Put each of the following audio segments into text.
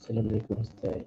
السلام عليكم أستاذ.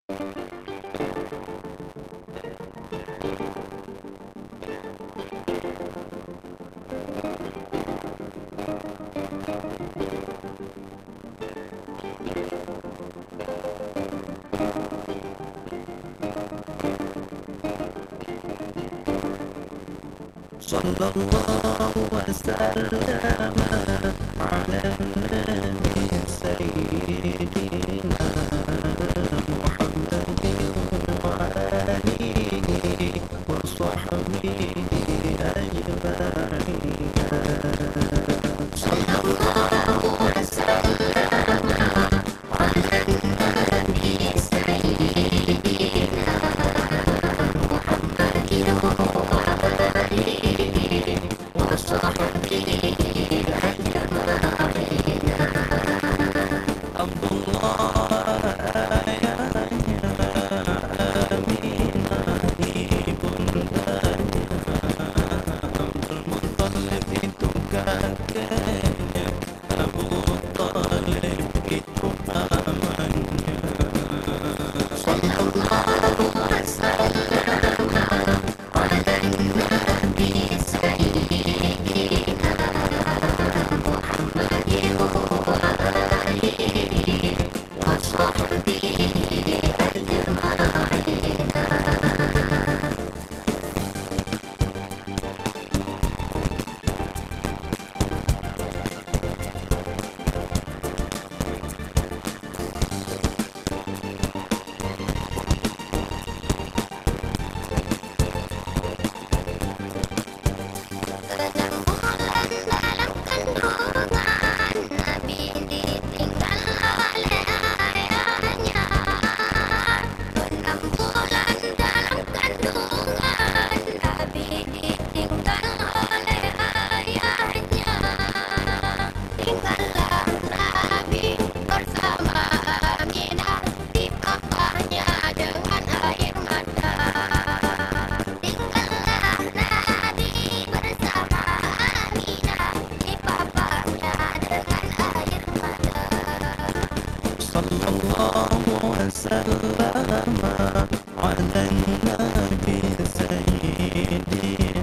Sallallahu wasallam ala nabi sayyidina Muhammadin wa alihi wa sahbihi ajma'in. Sallallahu wasallam ala nabi sayyidina Muhammadin wa alihi wa sahbihi ajma'in. Abdullah ayahnya Aminah ibundanya, Abdul Muttalib itu kakeknya, Abu Talib itu pamannya. Sallallahu wasallam ala nabi sayyidina Muhammadin wa alihi wa sahbihi ajma'in. Dalam bulan dalam kandungan Nabi ditinggal oleh ayahnya. 6 bulan dalam kandungan Nabi ditinggal oleh ayahnya. Tinggallah Nabi bersama Aminah di papahnya dengan air mata. Tinggallah Nabi bersama Aminah di papahnya dengan air mata. Sallallahu wasallam ala nabi sayyidina Muhammadin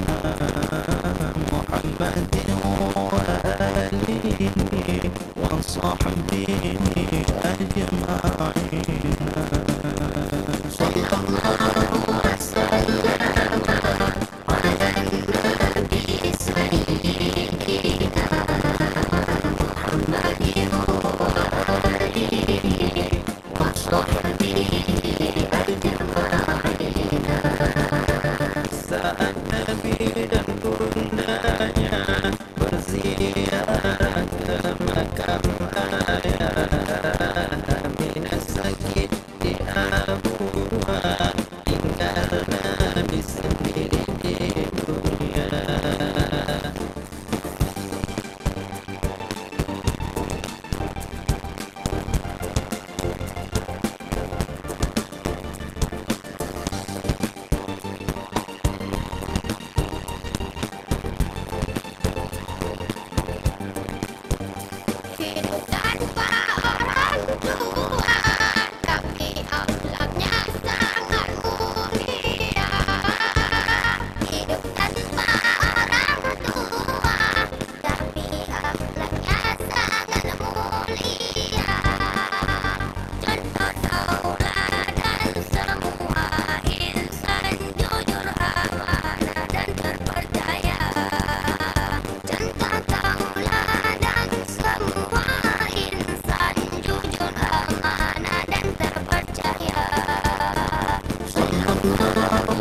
wa alihi wa sahbihi ajma'in. Sallallahu wasallam ala nabi sayyidina Muhammadin wa alihi wa sahbihi ajma'in. Saat Nabi dan bundanya berziarah ke makam ayah, Aminah sakit di Abuha, tinggal Nabi sendiri di dunia. Hidup tanpa orang tua, tapi akhlaknya sangat mulia. Hidup tanpa orang tua, tapi akhlaknya sangat mulia. Contoh tauladan semua insan jujur, amanah dan terpercaya. Contoh tauladan semua insan jujur, amanah dan terpercaya. Sallallahu wasallam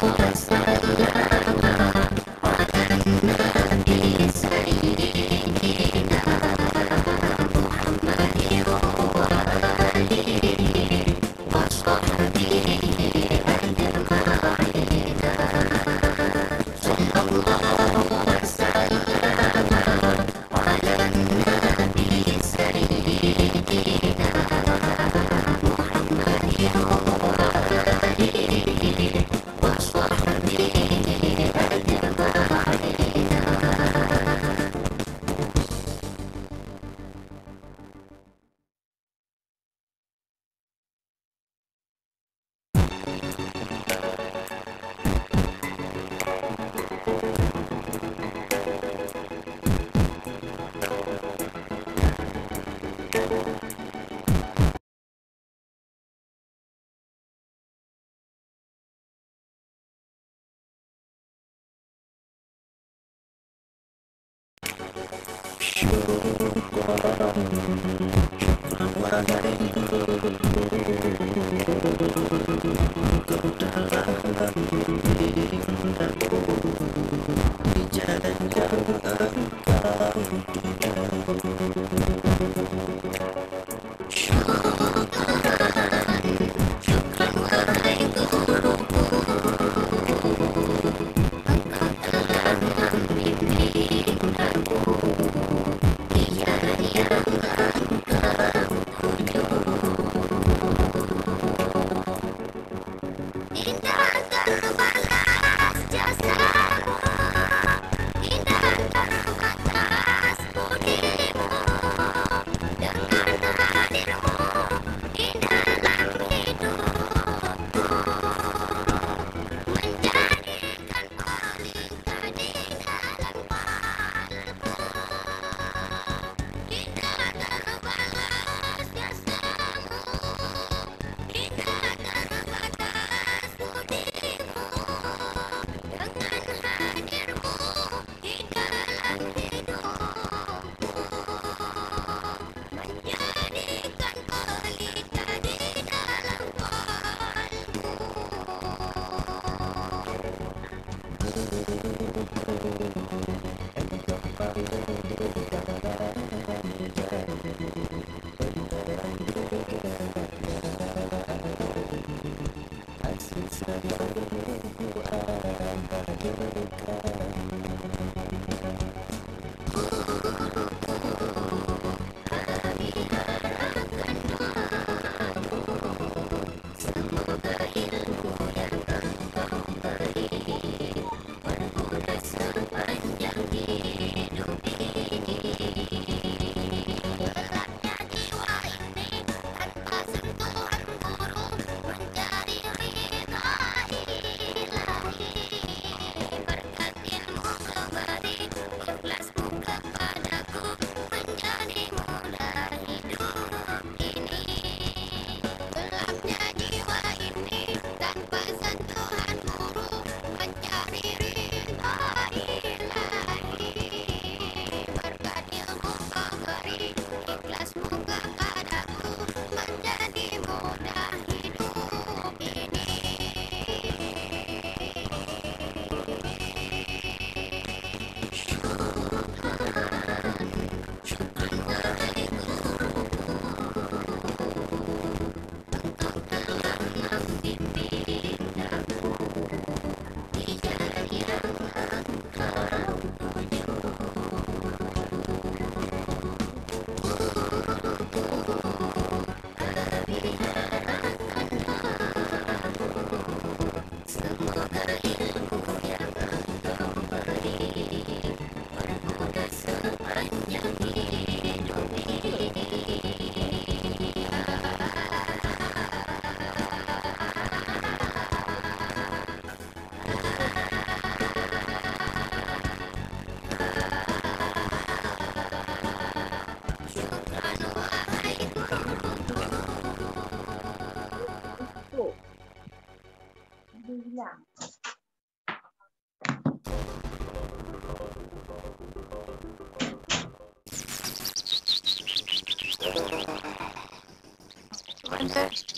ala nabi sayyidina Muhammadin wa alihi wa sahbihi ajma'in. Sallallahu wasallam ala nabi sayyidina Muhammadin wa alihi wa sahbihi ajma'in.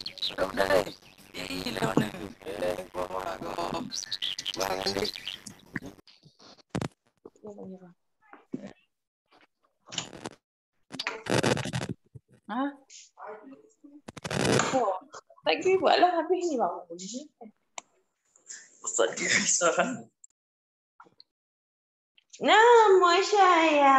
Udah. Lewat mana? Gua Bang Andi. Hah? Oh, tak kira buatlah habis ni bang. Ustaz dia risau. Nama saya.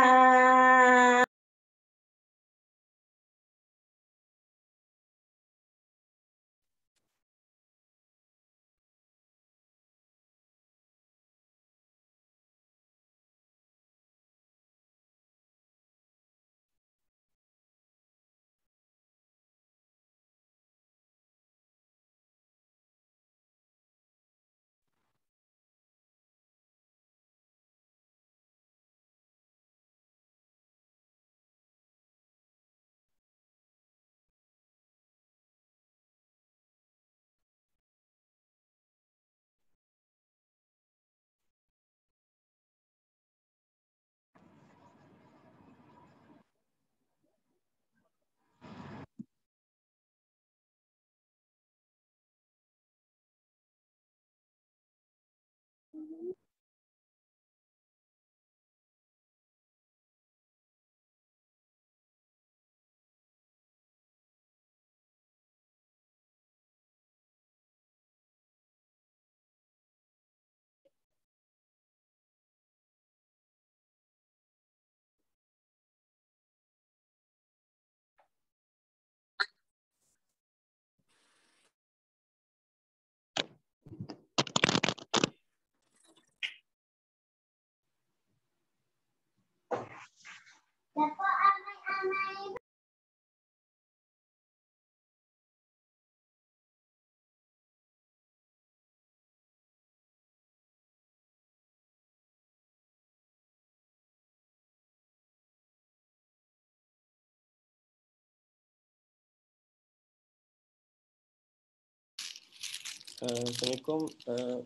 Assalamualaikum,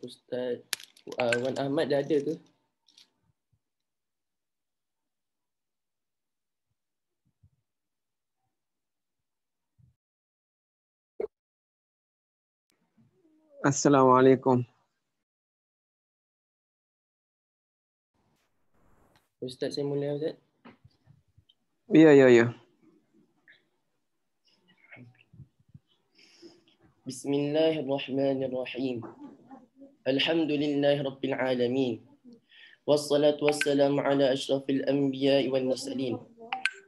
Ustaz Wan Ahmad dah ada ke? Assalamualaikum. Ustaz saya mula Ustaz. Ya. Bismillahirrahmanirrahim. Alhamdulillahirabbil alamin. Wassalatu wassalamu ala asyrafil anbiya'i wal mursalin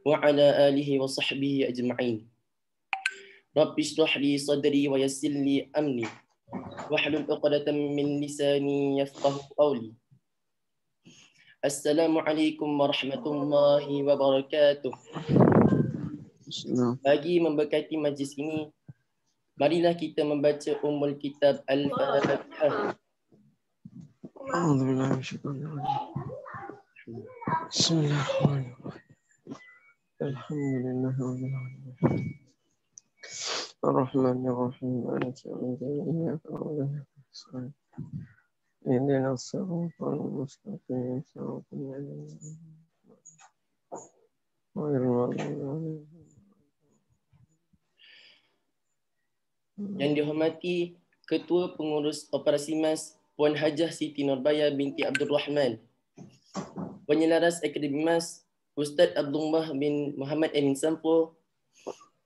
wa ala alihi wa sahbihi ajma'in. Rabbi shrah li sadri wa yassir li amri wahlul 'uqdatam min lisani yafqahu qawli. Assalamualaikum warahmatullahi wabarakatuh. Bagi memberkati majlis ini, marilah kita membaca Ummul Kitab Al-Fatihah. Bismillahirrahmanirrahim. Alhamdulillahirabbil alamin. Ar-Rahmanir-Rahim. Maliki yaumiddin. Iyyaka na'budu wa iyyaka nasta'in. Ihdinas siratal mustaqim. Siratal ladzina ghairil maghdubi 'alaihim. Yang dihormati Ketua Pengurus Operasi MAS Puan Hajah Siti Nurbaya binti Abdul Rahman, Penyelaras Akademi MAS Ustaz Abdullah bin Muhammad Amin Sampo,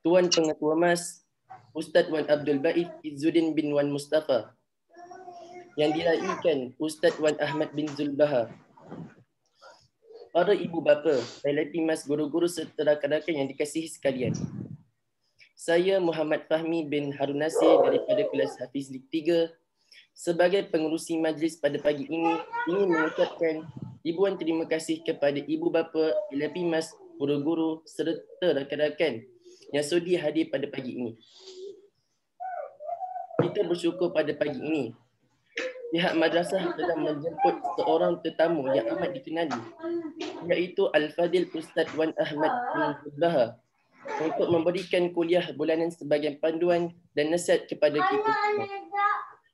Tuan Pengetua MAS Ustaz Wan Abdul Ba'id Izzuddin bin Wan Mustafa, yang dilahirkan Ustaz Wan Ahmad bin Zulbahar, para ibu bapa, LLP MAS, guru-guru serta rakan-rakan yang dikasihi sekalian. Saya Muhammad Fahmi bin Harun Nasir daripada kelas Hafiz Lig 3 sebagai pengerusi majlis pada pagi ini ingin mengucapkan ribuan terima kasih kepada ibu bapa, LLP MAS, guru-guru serta rakan-rakan yang sudi hadir pada pagi ini. Kita bersyukur pada pagi ini pihak madrasah telah menjemput seorang tetamu yang amat dikenali, iaitu Al-Fadil Ustaz Wan Ahmad bin Zulbahar, untuk memberikan kuliah bulanan sebagai panduan dan nasihat kepada kita semua,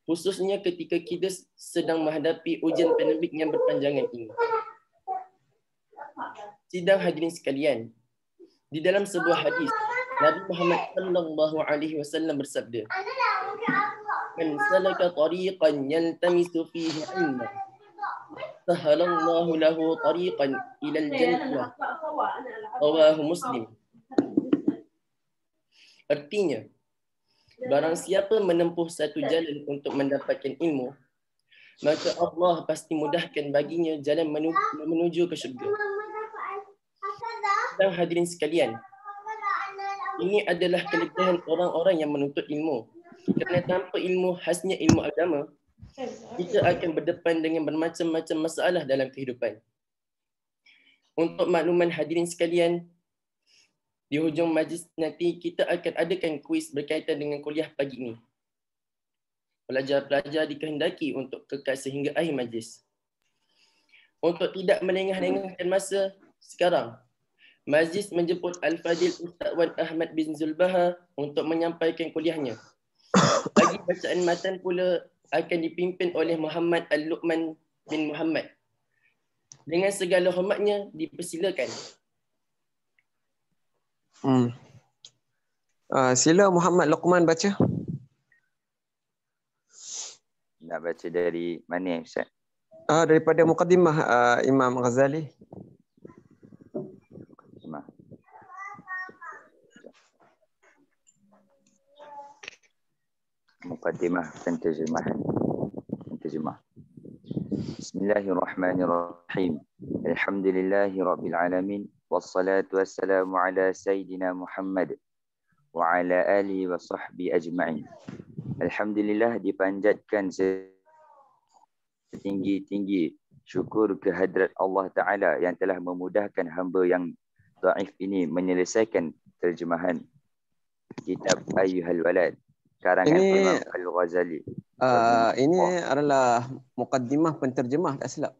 khususnya ketika kita sedang menghadapi ujian pandemik yang berpanjangan ini. Sidang hadirin sekalian, di dalam sebuah hadis Nabi Muhammad sallallahu alaihi wasallam bersabda, "Man salaka tariqan yaltamisu fihi ilma, sahalallahu lahu tariqan ilal jannah." Rawahu Muslim. Artinya, barang siapa menempuh satu jalan untuk mendapatkan ilmu, maka Allah pasti mudahkan baginya jalan menuju ke syurga. Dan hadirin sekalian, ini adalah kelebihan orang-orang yang menuntut ilmu. Kerana tanpa ilmu, khasnya ilmu agama, kita akan berdepan dengan bermacam-macam masalah dalam kehidupan. Untuk makluman hadirin sekalian, di hujung majlis nanti kita akan adakan kuis berkaitan dengan kuliah pagi ini. Pelajar-pelajar dikehendaki untuk kekal sehingga akhir majlis. Untuk tidak melengah-lengahkan masa, sekarang majlis menjemput Al-Fadil Ustaz Wan Ahmad bin Zulbahar untuk menyampaikan kuliahnya. Bagi bacaan matan pula akan dipimpin oleh Muhammad Al-Luqman bin Muhammad. Dengan segala hormatnya, dipersilakan. Sila Muhammad Luqman baca. Nak baca dari mana, Ustaz? Daripada Muqaddimah Imam Ghazali. Muqaddimah penterjemahan. Bismillahirrahmanirrahim. Alhamdulillahi rabbil alamin. Wassalatu wassalamu ala Sayyidina Muhammad wa ala alihi wa sahbihi ajma'in. Alhamdulillah, dipanjatkan setinggi-tinggi syukur kehadrat Allah Ta'ala yang telah memudahkan hamba yang dhaif ini menyelesaikan terjemahan kitab Ayyuhal Walad karangan Imam Al-Ghazali. Ini adalah muqaddimah penterjemah, tak silap.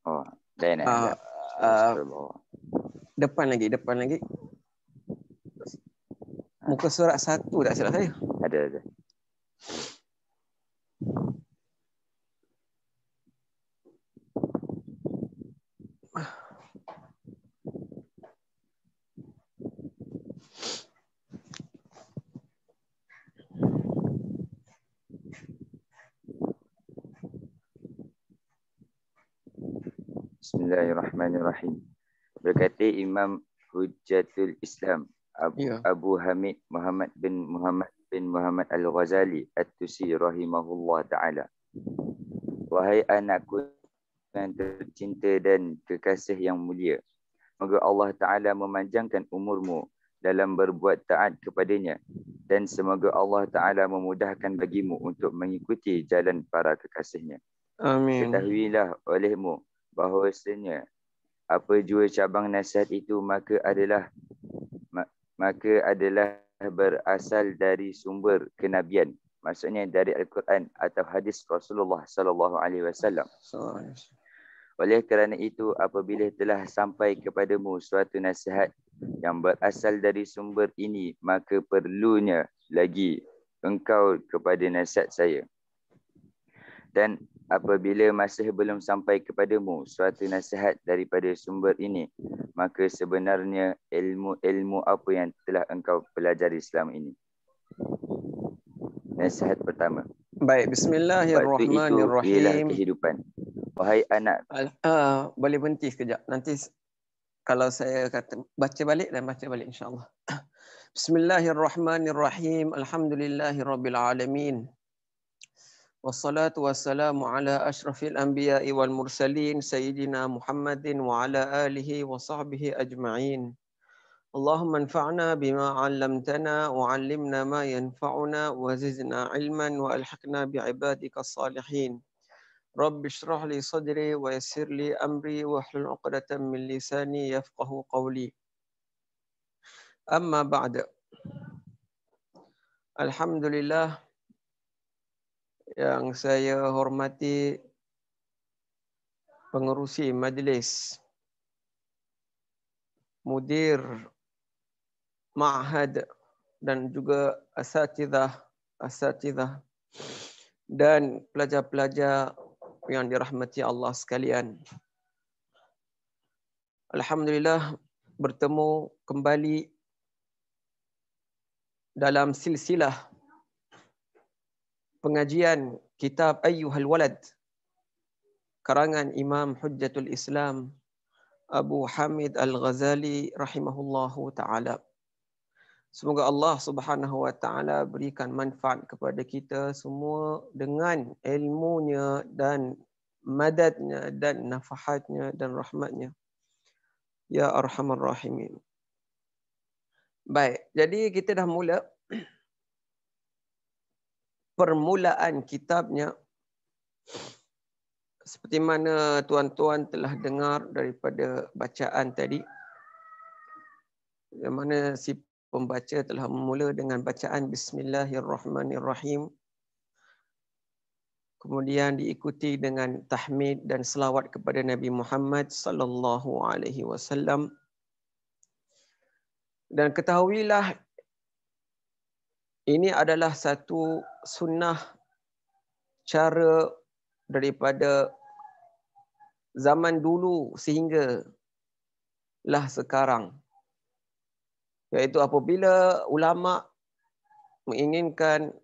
Oh, lain depan lagi. Muka surat 1 tak silap saya. Ada. Bismillahirrahmanirrahim. Berkata Imam Hujjatul Islam Abu Hamid Muhammad bin Muhammad Al-Ghazali At-Tusi rahimahullah ta'ala. Wahai anakku yang tercinta dan kekasih yang mulia, moga Allah Ta'ala memanjangkan umurmu dalam berbuat taat kepadanya, dan semoga Allah Ta'ala memudahkan bagimu untuk mengikuti jalan para kekasihnya. Amin. Ketahuilah olehmu bahawasanya apa jua cabang nasihat itu maka adalah berasal dari sumber kenabian, maksudnya dari Al-Quran atau hadis Rasulullah sallallahu alaihi wasallam. Oleh kerana itu, apabila telah sampai kepadamu suatu nasihat yang berasal dari sumber ini, maka perlunya lagi engkau kepada nasihat saya. Dan apabila masih belum sampai kepadamu suatu nasihat daripada sumber ini, maka sebenarnya ilmu apa yang telah engkau pelajari selama ini. Nasihat pertama. Baik, bismillahirrahmanirrahim. Waktu itu ialah kehidupan. Wahai anak. Boleh berhenti sekejap. Nanti kalau saya kata baca balik insya-Allah. Bismillahirrahmanirrahim. Alhamdulillahirabbil alamin. Wassalatu wassalamu ala asyrafil anbiya'i wal mursalin sayyidina Muhammadin wa ala alihi wa sahbihi ajma'in. Allahumma anfa'na bima 'allamtana wa 'allimna ma yanfa'una wa zidna 'ilman wa alhiqna bi'ibadika salihin. Rabbi shrah li sadri wa yassir li amri wa hlul 'uqdatam min lisani yafqahu qawli. Amma ba'd. Alhamdulillah, yang saya hormati pengerusi majlis, mudir ma'had dan juga asatidzah dan pelajar-pelajar yang dirahmati Allah sekalian. Alhamdulillah, bertemu kembali dalam silsilah pengajian kitab Ayyuhal Walad karangan Imam Hujjatul Islam Abu Hamid Al-Ghazali rahimahullahu ta'ala. Semoga Allah Subhanahu wa ta'ala berikan manfaat kepada kita semua dengan ilmunya dan madadnya dan nafahatnya dan rahmatnya. Ya Arhamar Rahimin. Baik, jadi kita dah mula permulaan kitabnya. Seperti mana tuan-tuan telah dengar daripada bacaan tadi, yang mana si pembaca telah memula dengan bacaan Bismillahirrahmanirrahim. Kemudian diikuti dengan tahmid dan selawat kepada Nabi Muhammad sallallahu alaihi wasallam. Dan ketahuilah ini adalah satu sunnah cara daripada zaman dulu sehingga lah sekarang. Iaitu apabila ulama menginginkan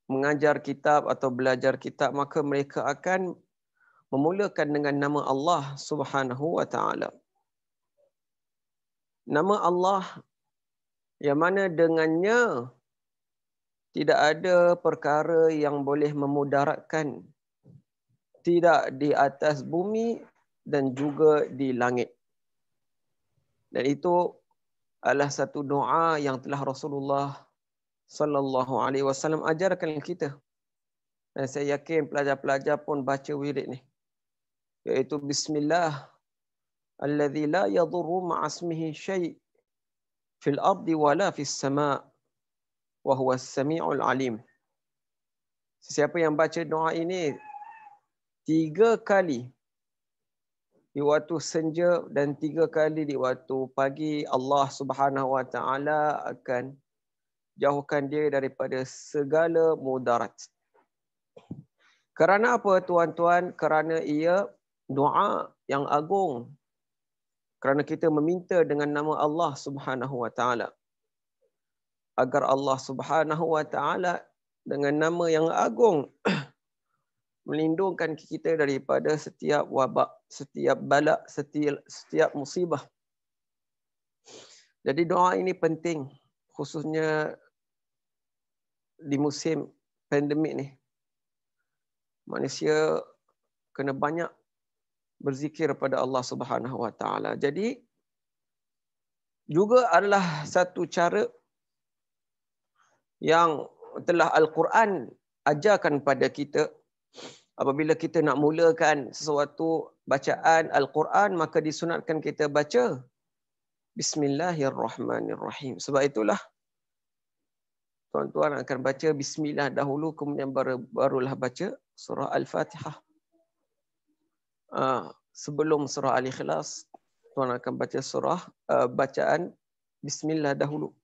mengajar kitab atau belajar kitab, maka mereka akan memulakan dengan nama Allah Subhanahu wa ta'ala. Nama Allah yang mana dengannya tidak ada perkara yang boleh memudaratkan, tidak di atas bumi dan juga di langit. Dan itu adalah satu doa yang telah Rasulullah sallallahu alaihi wasallam ajarkan kita. Dan saya yakin pelajar-pelajar pun baca wirid ni. Iaitu bismillah alladzi la yadurru ma'asmihi syai' fil ardi wala fis sama' wa huwa as-sami'ul alim. Sesiapa yang baca doa ini 3 kali di waktu senja dan 3 kali di waktu pagi, Allah Subhanahu wa ta'ala akan jauhkan dia daripada segala mudarat. Kerana apa tuan-tuan? Kerana ia doa yang agung. Kerana kita meminta dengan nama Allah Subhanahu wa ta'ala. Agar Allah Subhanahu wa ta'ala dengan nama yang agung melindungkan kita daripada setiap wabak, setiap bala, setiap musibah. Jadi doa ini penting, khususnya di musim pandemik ni. Manusia kena banyak berzikir pada Allah Subhanahu wa ta'ala. Jadi juga adalah satu cara yang telah Al-Quran ajarkan pada kita. Apabila kita nak mulakan sesuatu bacaan Al-Quran, maka disunatkan kita baca Bismillahirrahmanirrahim. Sebab itulah tuan-tuan akan baca Bismillah dahulu, kemudian barulah baca surah Al-Fatihah. Sebelum surah Al-Ikhlas, tuan akan baca bacaan Bismillah dahulu.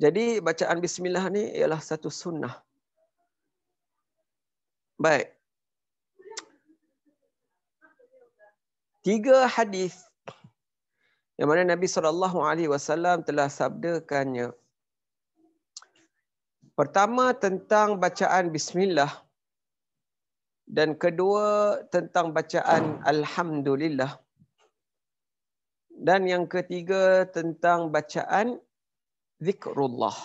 Jadi bacaan Bismillah ni ialah satu sunnah. Baik. 3 hadis yang mana Nabi SAW telah sabdakannya. Pertama tentang bacaan Bismillah. Dan kedua tentang bacaan Alhamdulillah. Dan yang ketiga tentang bacaan Zikrullah.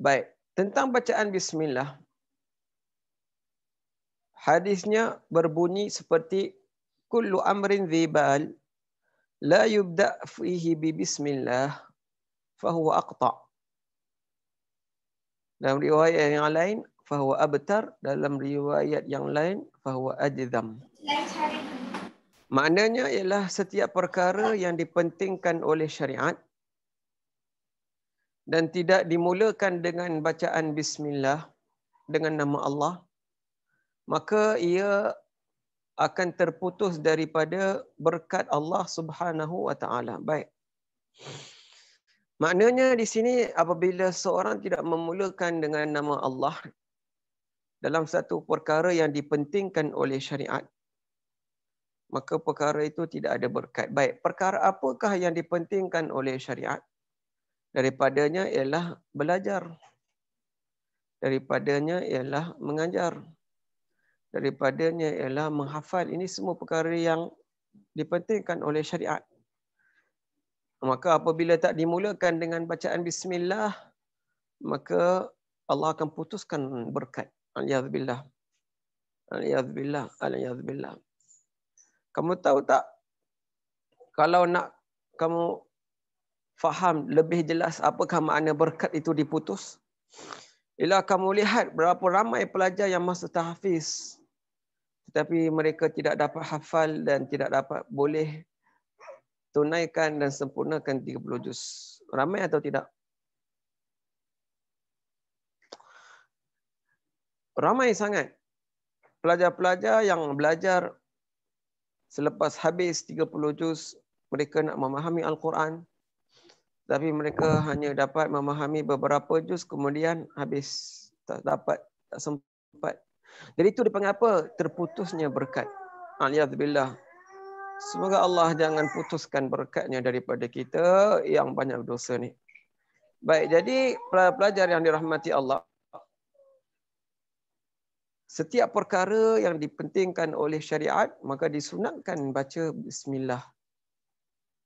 Baik. Tentang bacaan Bismillah. Hadisnya berbunyi seperti kullu amrin dzibal la yubda' fihi bi bismillah fahuwa aqta'. Dalam riwayat yang lain fahuwa abtar, dalam riwayat yang lain fahuwa ajzam. Maknanya ialah setiap perkara yang dipentingkan oleh syariat dan tidak dimulakan dengan bacaan bismillah dengan nama Allah, maka ia akan terputus daripada berkat Allah Subhanahu wa ta'ala. Baik. Maknanya di sini apabila seorang tidak memulakan dengan nama Allah dalam satu perkara yang dipentingkan oleh syariat, maka perkara itu tidak ada berkat. Baik, perkara apakah yang dipentingkan oleh syariat? Daripadanya ialah belajar. Daripadanya ialah mengajar. Daripadanya ialah menghafal. Ini semua perkara yang dipentingkan oleh syariat. Maka apabila tak dimulakan dengan bacaan bismillah, maka Allah akan putuskan berkat. Al-yadzubillah. Al-yadzubillah. Al-yadzubillah. Kamu tahu tak, kalau nak kamu faham lebih jelas apakah makna berkat itu diputus, ialah kamu lihat berapa ramai pelajar yang masuk tahfiz tetapi mereka tidak dapat hafal dan tidak dapat boleh tunaikan dan sempurnakan 30 juz. Ramai atau tidak? Ramai sangat. Pelajar-pelajar yang belajar selepas habis 30 juz, mereka nak memahami Al-Quran, tapi mereka hanya dapat memahami beberapa juz, kemudian habis. Tak dapat, tak sempat. Jadi itu dipanggil apa? Terputusnya berkat. Alhamdulillah. Semoga Allah jangan putuskan berkatnya daripada kita yang banyak dosa ni. Baik, jadi pelajar yang dirahmati Allah, setiap perkara yang dipentingkan oleh syariat, maka disunatkan baca bismillah.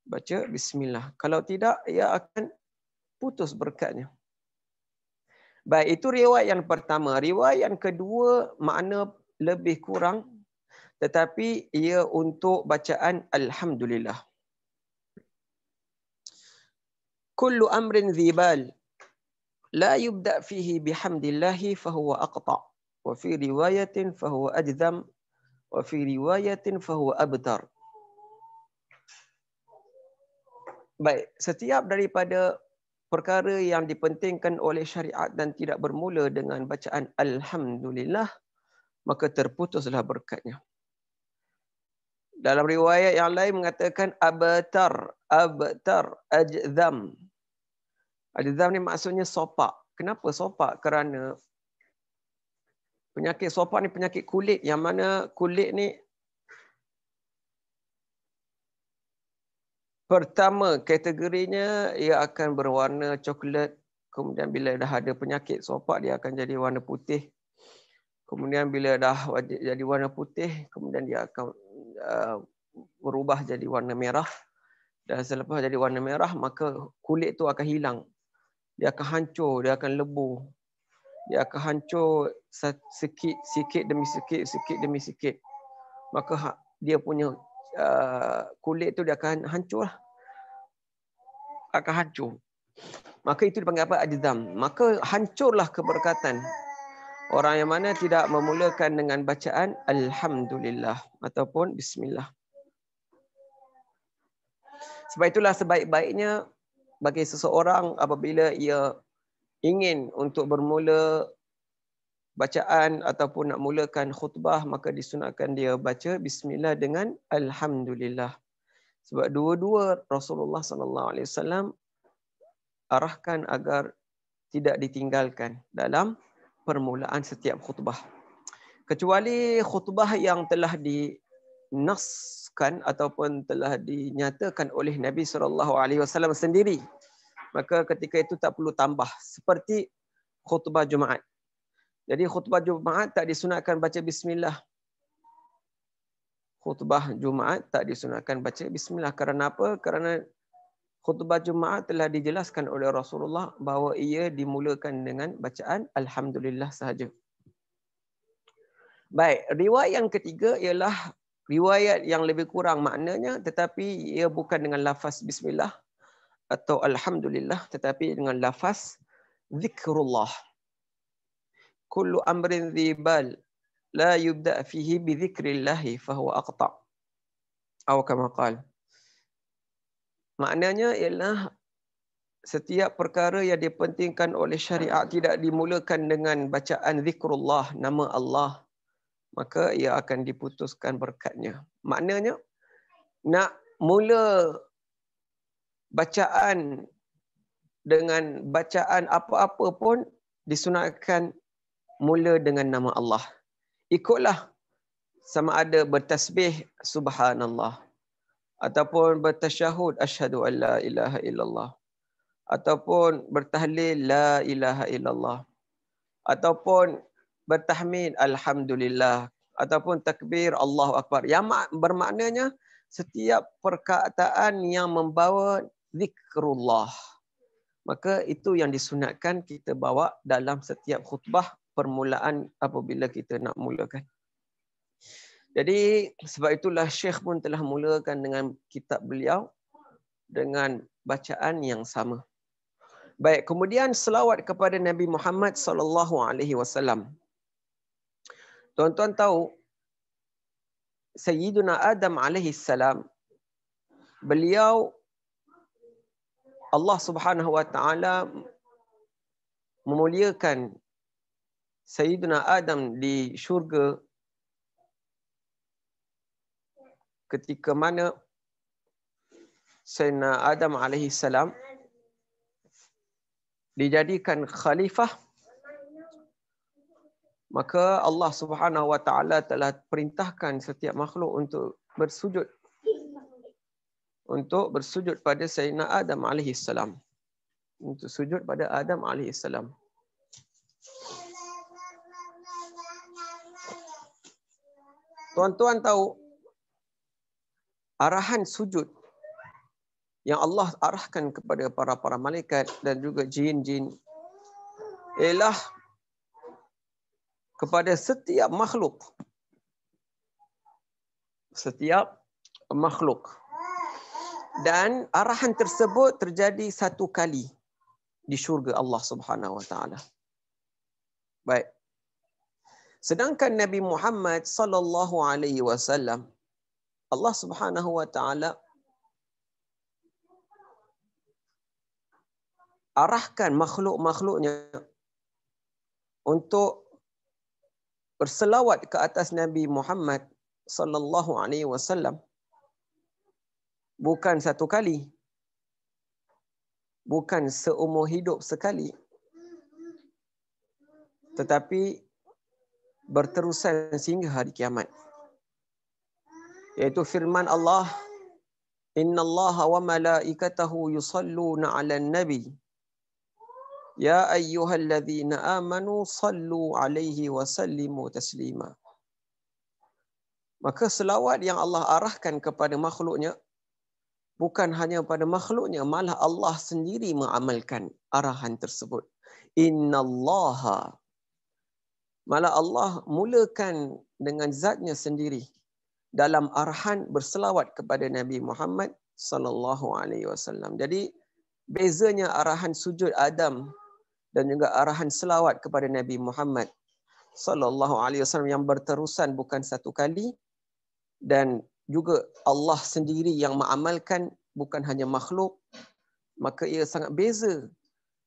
Baca bismillah. Kalau tidak, ia akan putus berkatnya. Baik, itu riwayat yang pertama. Riwayat yang kedua makna lebih kurang, tetapi ia untuk bacaan alhamdulillah. Kullu amrin dhibal la yubda fihi bihamdillahi fahuwa aqta. Wa fi riwayatin fahuwa ajzam. Wa fi riwayatin fahuwa abtar. Baik, setiap daripada perkara yang dipentingkan oleh syariat dan tidak bermula dengan bacaan alhamdulillah, maka terputuslah berkatnya. Dalam riwayat yang lain mengatakan abtar, ajzam. Ajzam ni maksudnya sopak. Kenapa sopak? Kerana penyakit sopak ni penyakit kulit, yang mana kulit ni pertama kategorinya ia akan berwarna coklat, kemudian bila dah ada penyakit sopak dia akan jadi warna putih. Kemudian bila dah jadi warna putih, kemudian dia akan berubah jadi warna merah. Dan selepas jadi warna merah, maka kulit tu akan hilang. Dia akan hancur, dia akan lebuh. Dia akan hancur sikit demi sikit. Maka dia punya kulit tu dia akan hancur lah. Akan hancur. Maka itu dipanggil apa? Ajzam. Maka hancurlah keberkatan orang yang mana tidak memulakan dengan bacaan alhamdulillah ataupun bismillah. Sebab itulah sebaik-baiknya bagi seseorang apabila ia ingin untuk bermula bacaan ataupun nak mulakan khutbah, maka disunatkan dia baca bismillah dengan alhamdulillah. Sebab dua-dua Rasulullah SAW arahkan agar tidak ditinggalkan dalam permulaan setiap khutbah. Kecuali khutbah yang telah dinaskan ataupun telah dinyatakan oleh Nabi SAW sendiri. Maka ketika itu tak perlu tambah. Seperti khutbah Jumaat. Jadi khutbah Jumaat tak disunatkan baca bismillah. Khutbah Jumaat tak disunatkan baca bismillah. Kerana apa? Kerana khutbah Jumaat telah dijelaskan oleh Rasulullah bahawa ia dimulakan dengan bacaan alhamdulillah sahaja. Baik, riwayat yang ketiga ialah riwayat yang lebih kurang maknanya, tetapi ia bukan dengan lafaz bismillah atau alhamdulillah, tetapi dengan lafaz zikrullah. Kullu amrin dhibal la yubda fihi bi dzikrillahi fahuwa aqta. Atau kama qala. Maknanya ialah setiap perkara yang dipentingkan oleh syariat tidak dimulakan dengan bacaan zikrullah, nama Allah, maka ia akan diputuskan berkatnya. Maknanya nak mula bacaan dengan bacaan apa-apa pun disunatkan mula dengan nama Allah. Ikutlah sama ada bertasbih subhanallah ataupun bertasyahud asyhadu an la ilaha illallah ataupun bertahlil la ilaha illallah ataupun bertahmid alhamdulillah ataupun takbir Allahu akbar, yang bermaknanya setiap perkataan yang membawa zikrullah, maka itu yang disunatkan kita bawa dalam setiap khutbah permulaan apabila kita nak mulakan. Jadi sebab itulah Syekh pun telah mulakan dengan kitab beliau dengan bacaan yang sama. Baik, kemudian selawat kepada Nabi Muhammad sallallahu alaihi wasallam. Tuan-tuan tahu Sayyiduna Adam alaihi salam, beliau Allah Subhanahu wa taala memuliakan Sayyiduna Adam di syurga ketika mana Sayyidina Adam alaihi salam dijadikan khalifah, maka Allah Subhanahu wa taala telah perintahkan setiap makhluk untuk bersujud pada Sayyidina Adam alaihi salam. Untuk sujud pada Adam alaihi salam. Tuan-tuan tahu arahan sujud yang Allah arahkan kepada para malaikat dan juga jin-jin ialah kepada setiap makhluk. Setiap makhluk. Dan arahan tersebut terjadi satu kali di syurga Allah Subhanahu wa taala. Baik. Sedangkan Nabi Muhammad sallallahu alaihi wasallam, Allah Subhanahu wa taala arahkan makhluk-makhluknya untuk berselawat ke atas Nabi Muhammad sallallahu alaihi wasallam bukan satu kali, bukan seumur hidup sekali, tetapi berterusan sehingga hari kiamat. Yaitu firman Allah, innallaha wa malaikatahu yusalluna 'alan nabi ya ayyuhalladzina amanu sallu 'alaihi wa sallimu taslima. Maka selawat yang Allah arahkan kepada makhluknya bukan hanya pada makhluknya, malah Allah sendiri mengamalkan arahan tersebut. Innallaha, malah Allah mulakan dengan zatnya sendiri dalam arahan berselawat kepada Nabi Muhammad sallallahu alaihi wasallam. Jadi bezanya arahan sujud Adam dan juga arahan selawat kepada Nabi Muhammad sallallahu alaihi wasallam yang berterusan bukan satu kali, dan juga Allah sendiri yang mengamalkan, bukan hanya makhluk, maka ia sangat beza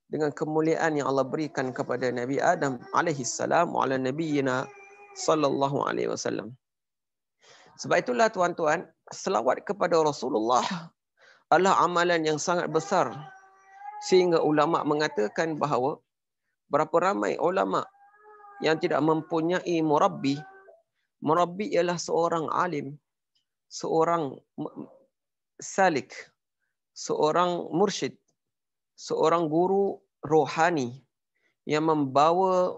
dengan kemuliaan yang Allah berikan kepada Nabi Adam alaihi salam wa ala nabiyyina sallallahu alaihi wasallam. Sebab itulah tuan-tuan, selawat kepada Rasulullah adalah amalan yang sangat besar, sehingga ulama mengatakan bahawa berapa ramai ulama yang tidak mempunyai murabbi. Murabbi ialah seorang alim, seorang salik, seorang mursyid, seorang guru rohani yang membawa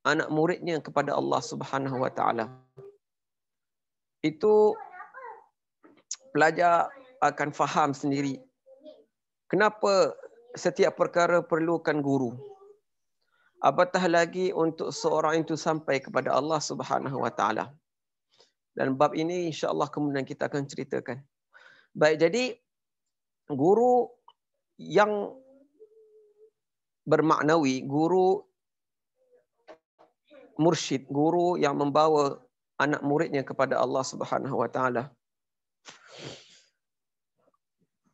anak muridnya kepada Allah Subhanahu wa taala. Itu pelajar akan faham sendiri kenapa setiap perkara perlukan guru. Apatah lagi untuk seorang itu sampai kepada Allah Subhanahu wa taala. Dan bab ini insya-Allah kemudian kita akan ceritakan. Baik, jadi guru yang bermaknawi, guru mursyid, guru yang membawa anak muridnya kepada Allah Subhanahu wa taala.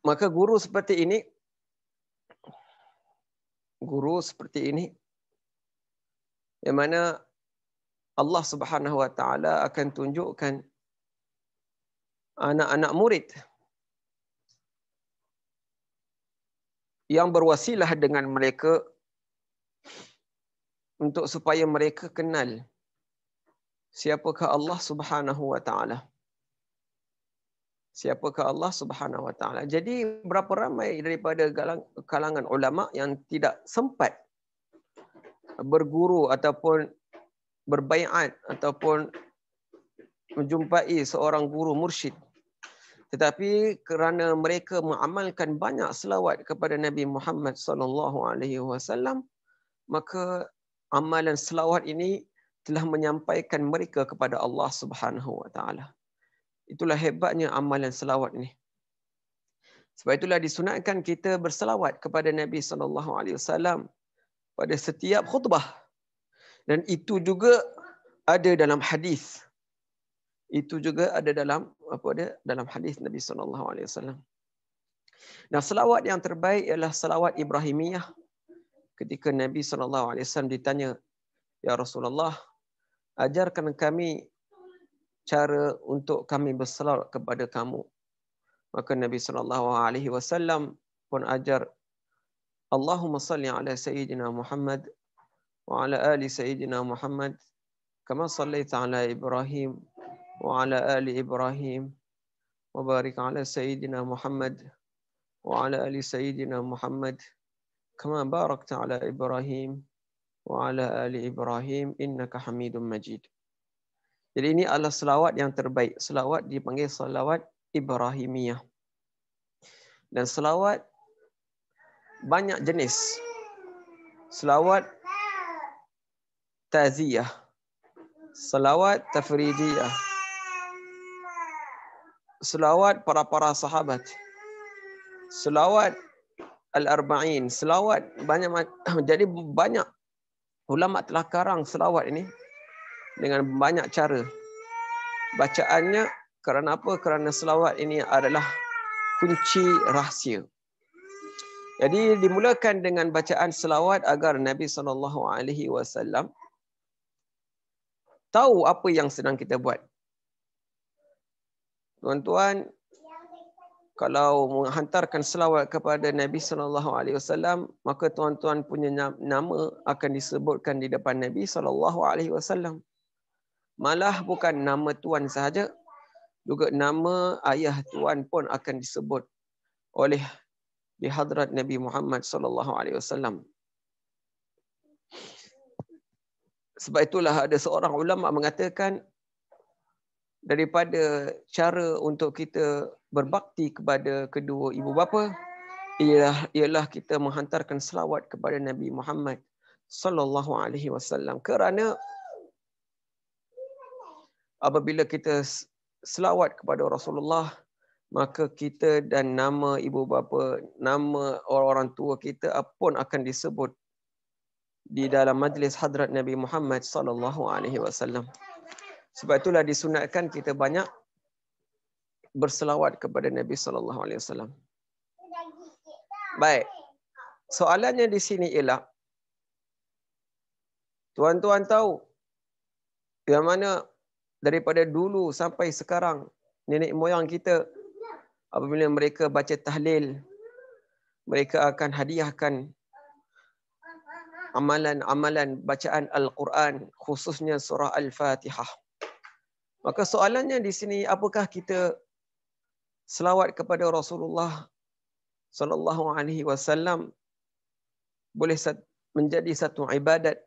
Maka guru seperti ini yang mana Allah Subhanahu wa taala akan tunjukkan anak-anak murid yang berwasilah dengan mereka untuk supaya mereka kenal siapakah Allah Subhanahu wa taala? Siapakah Allah Subhanahu wa taala? Jadi berapa ramai daripada kalangan ulama yang tidak sempat berguru ataupun berbaiat ataupun menjumpai seorang guru mursyid, tetapi kerana mereka mengamalkan banyak selawat kepada Nabi Muhammad sallallahu alaihi wasallam, maka amalan selawat ini telah menyampaikan mereka kepada Allah Subhanahu wa taala. Itulah hebatnya amalan selawat ini. Sebab itulah disunatkan kita berselawat kepada Nabi sallallahu alaihi wasallam pada setiap khutbah. Dan itu juga ada dalam hadis. Itu juga ada dalam dalam hadis Nabi sallallahu alaihi wasallam. Nah, selawat yang terbaik ialah selawat Ibrahimiyah. Ketika Nabi sallallahu alaihi wasallam ditanya, "Ya Rasulullah, ajarkan kami cara untuk kami berselawat kepada kamu." Maka Nabi sallallahu alaihi wasallam pun ajar, "Allahumma salli ala sayyidina Muhammad wa ala ali sayyidina Muhammad kama sallaita ala Ibrahim wa ala ali Ibrahim wa barik ala sayyidina Muhammad wa ala ali sayyidina Muhammad kama barakta ala Ibrahim wa ala ali Ibrahim innaka Hamidum Majid." Jadi ini adalah selawat yang terbaik. Selawat dipanggil selawat Ibrahimiyah. Dan selawat banyak jenis. Selawat taziyah, selawat tafridiyah, selawat para sahabat, selawat al-arba'in, selawat banyak. Jadi banyak ulama telah karang selawat ini dengan banyak cara. Bacaannya kerana apa? Kerana selawat ini adalah kunci rahsia. Jadi dimulakan dengan bacaan selawat agar Nabi SAW tahu apa yang sedang kita buat. Tuan-tuan, kalau menghantarkan selawat kepada Nabi SAW, maka tuan-tuan punya nama akan disebutkan di depan Nabi SAW. Malah bukan nama tuan sahaja, juga nama ayah tuan pun akan disebut oleh di hadrat Nabi Muhammad SAW. Sebab itulah ada seorang ulama mengatakan, daripada cara untuk kita berbakti kepada kedua ibu bapa ialah kita menghantarkan selawat kepada Nabi Muhammad SAW. Kerana apabila kita selawat kepada Rasulullah, maka kita dan nama ibu bapa, nama orang-orang tua kita pun akan disebut di dalam majlis hadrat Nabi Muhammad SAW. Sebab itulah disunatkan kita banyak berselawat kepada Nabi SAW. Baik. Soalannya di sini ialah, tuan-tuan tahu yang mana daripada dulu sampai sekarang nenek moyang kita apabila mereka baca tahlil, mereka akan hadiahkan amalan-amalan bacaan Al-Quran, khususnya surah Al-Fatihah. Maka soalannya di sini, apakah kita selawat kepada Rasulullah sallallahu alaihi wasallam boleh menjadi satu ibadat?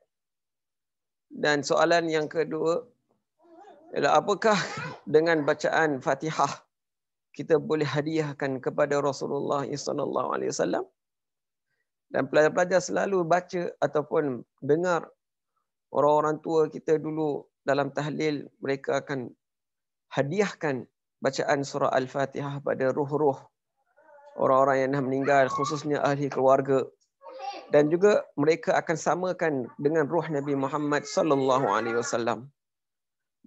Dan soalan yang kedua ialah, apakah dengan bacaan Fatihah kita boleh hadiahkan kepada Rasulullah sallallahu alaihi wasallam? Dan pelajar-pelajar selalu baca ataupun dengar orang-orang tua kita dulu dalam tahlil, mereka akan hadiahkan bacaan surah Al-Fatihah pada ruh-ruh orang-orang yang dah meninggal, khususnya ahli keluarga. Dan juga mereka akan samakan dengan ruh Nabi Muhammad sallallahu alaihi wasallam.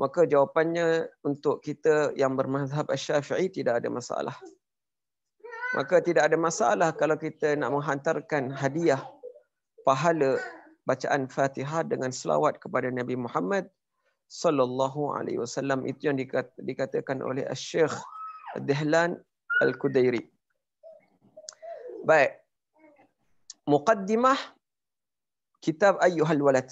Maka jawapannya untuk kita yang bermazhab Asy-Syafi'i tidak ada masalah. Maka tidak ada masalah kalau kita nak menghantarkan hadiah pahala bacaan Fatihah dengan selawat kepada Nabi Muhammad sallallahu alaihi wasallam. Itu yang dikatakan oleh Asy-Syaikh Ad-Dihlan Al-Qudairi. Baik. Muqaddimah kitab Ayyuhal Walad.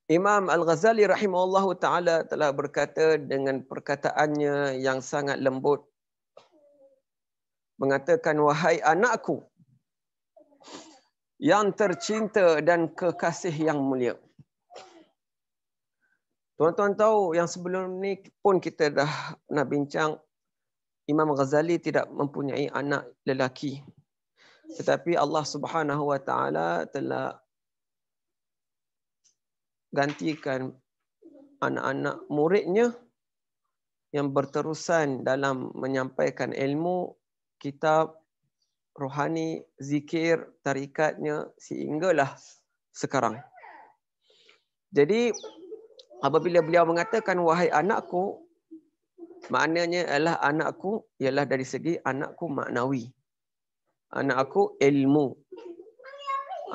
Imam Al-Ghazali rahimahullahu ta'ala telah berkata dengan perkataannya yang sangat lembut. Mengatakan, wahai anakku yang tercinta dan kekasih yang mulia. Tuan-tuan tahu yang sebelum ni pun kita dah nak bincang, Imam Ghazali tidak mempunyai anak lelaki. Tetapi Allah Subhanahu wa ta'ala telah gantikan anak-anak muridnya yang berterusan dalam menyampaikan ilmu, kitab, rohani, zikir, tarikatnya sehinggalah sekarang. Jadi apabila beliau mengatakan wahai anakku, maknanya adalah anakku ialah dari segi anakku maknawi. Anakku ilmu.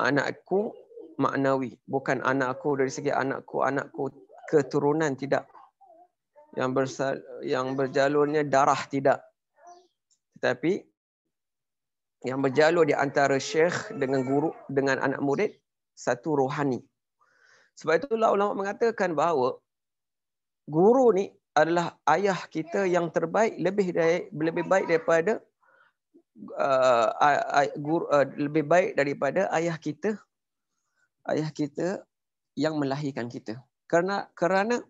Anakku maknawi, bukan anakku dari segi anakku keturunan, tidak. Yang berjalurnya darah, tidak. Tetapi yang berjalur di antara syekh dengan guru dengan anak murid, satu rohani. Sebab itulah ulama mengatakan bahawa guru ni adalah ayah kita yang terbaik, lebih baik daripada lebih baik daripada ayah kita yang melahirkan kita. Kerana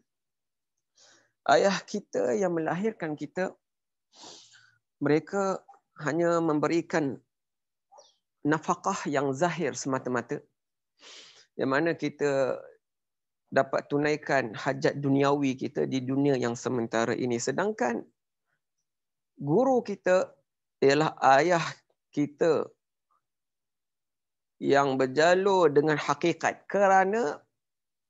ayah kita yang melahirkan kita, mereka hanya memberikan nafkah yang zahir semata-mata, yang mana kita dapat tunaikan hajat duniawi kita di dunia yang sementara ini. Sedangkan guru kita ialah ayah kita yang berjalur dengan hakikat, kerana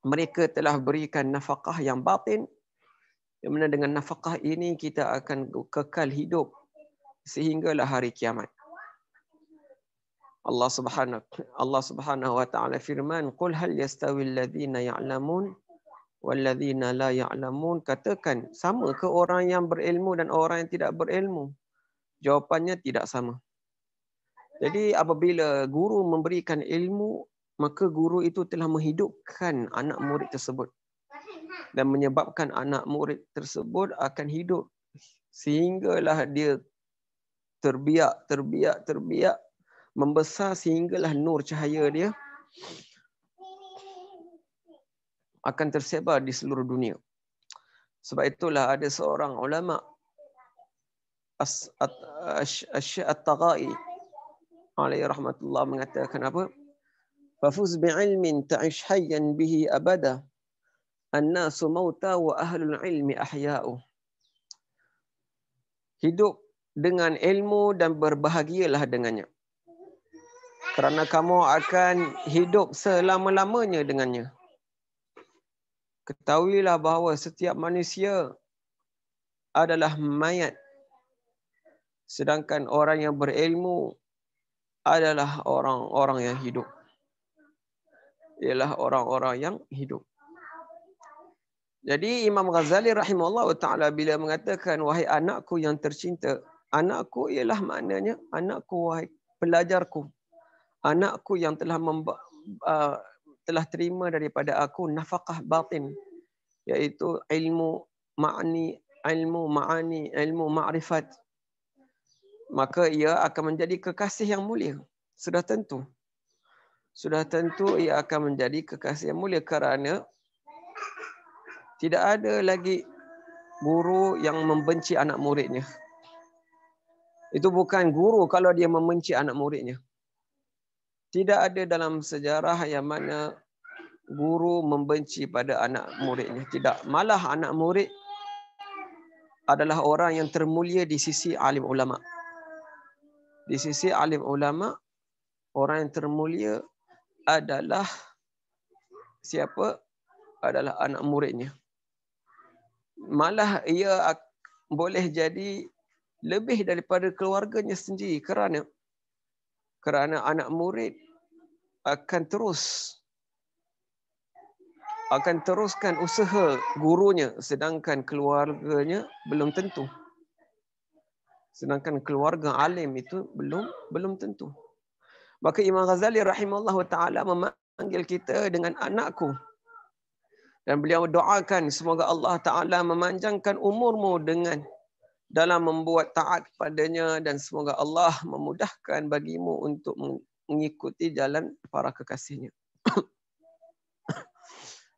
mereka telah berikan nafkah yang batin, yang mana dengan nafkah ini kita akan kekal hidup sehinggalah hari kiamat. Allah Subhanahu wa ta'ala firman, qul hal yastawi alladhina ya'lamun walladhina la ya'lamun. Katakan, sama ke orang yang berilmu dan orang yang tidak berilmu? Jawapannya tidak sama. Jadi apabila guru memberikan ilmu, maka guru itu telah menghidupkan anak murid tersebut dan menyebabkan anak murid tersebut akan hidup sehinggalah dia terbiak, membesar sehinggalah nur cahaya dia akan tersebar di seluruh dunia. Sebab itulah ada seorang ulama, Asy-Syaikh At-Taghai alaihi rahmatullah, mengatakan apa? Fafuz bi'ilmin ta'ish hayyan bihi abada, an-nasu mauta wa ahlul ilmi ahya'u. Hidup dengan ilmu dan berbahagialah dengannya, kerana kamu akan hidup selama-lamanya dengannya. Ketahuilah bahawa setiap manusia adalah mayat, sedangkan orang yang berilmu adalah orang-orang yang hidup. Ialah orang-orang yang hidup. Jadi Imam Ghazali rahimahullah ta'ala bila mengatakan wahai anakku yang tercinta, anakku ialah maknanya anakku, wahai pelajarku, anakku yang telah terima daripada aku nafkah batin, iaitu ilmu ma'ani, ilmu ma'rifat, maka ia akan menjadi kekasih yang mulia. Sudah tentu ia akan menjadi kekasih yang mulia, kerana tidak ada lagi guru yang membenci anak muridnya. Itu bukan guru kalau dia membenci anak muridnya. Tidak ada dalam sejarah yang mana guru membenci pada anak muridnya. Tidak. Malah anak murid adalah orang yang termulia di sisi alim ulama. Di sisi alim ulama, orang yang termulia adalah siapa? Adalah anak muridnya. Malah ia boleh jadi lebih daripada keluarganya sendiri, kerana anak murid akan teruskan usaha gurunya, sedangkan keluarganya belum tentu. Sedangkan keluarga alim itu belum tentu. Maka Imam Ghazali rahimahullah ta'ala memanggil kita dengan anakku. Dan beliau doakan semoga Allah Ta'ala memanjangkan umurmu dengan dalam membuat taat kepadanya dan semoga Allah memudahkan bagimu untuk mengikuti jalan para kekasihnya.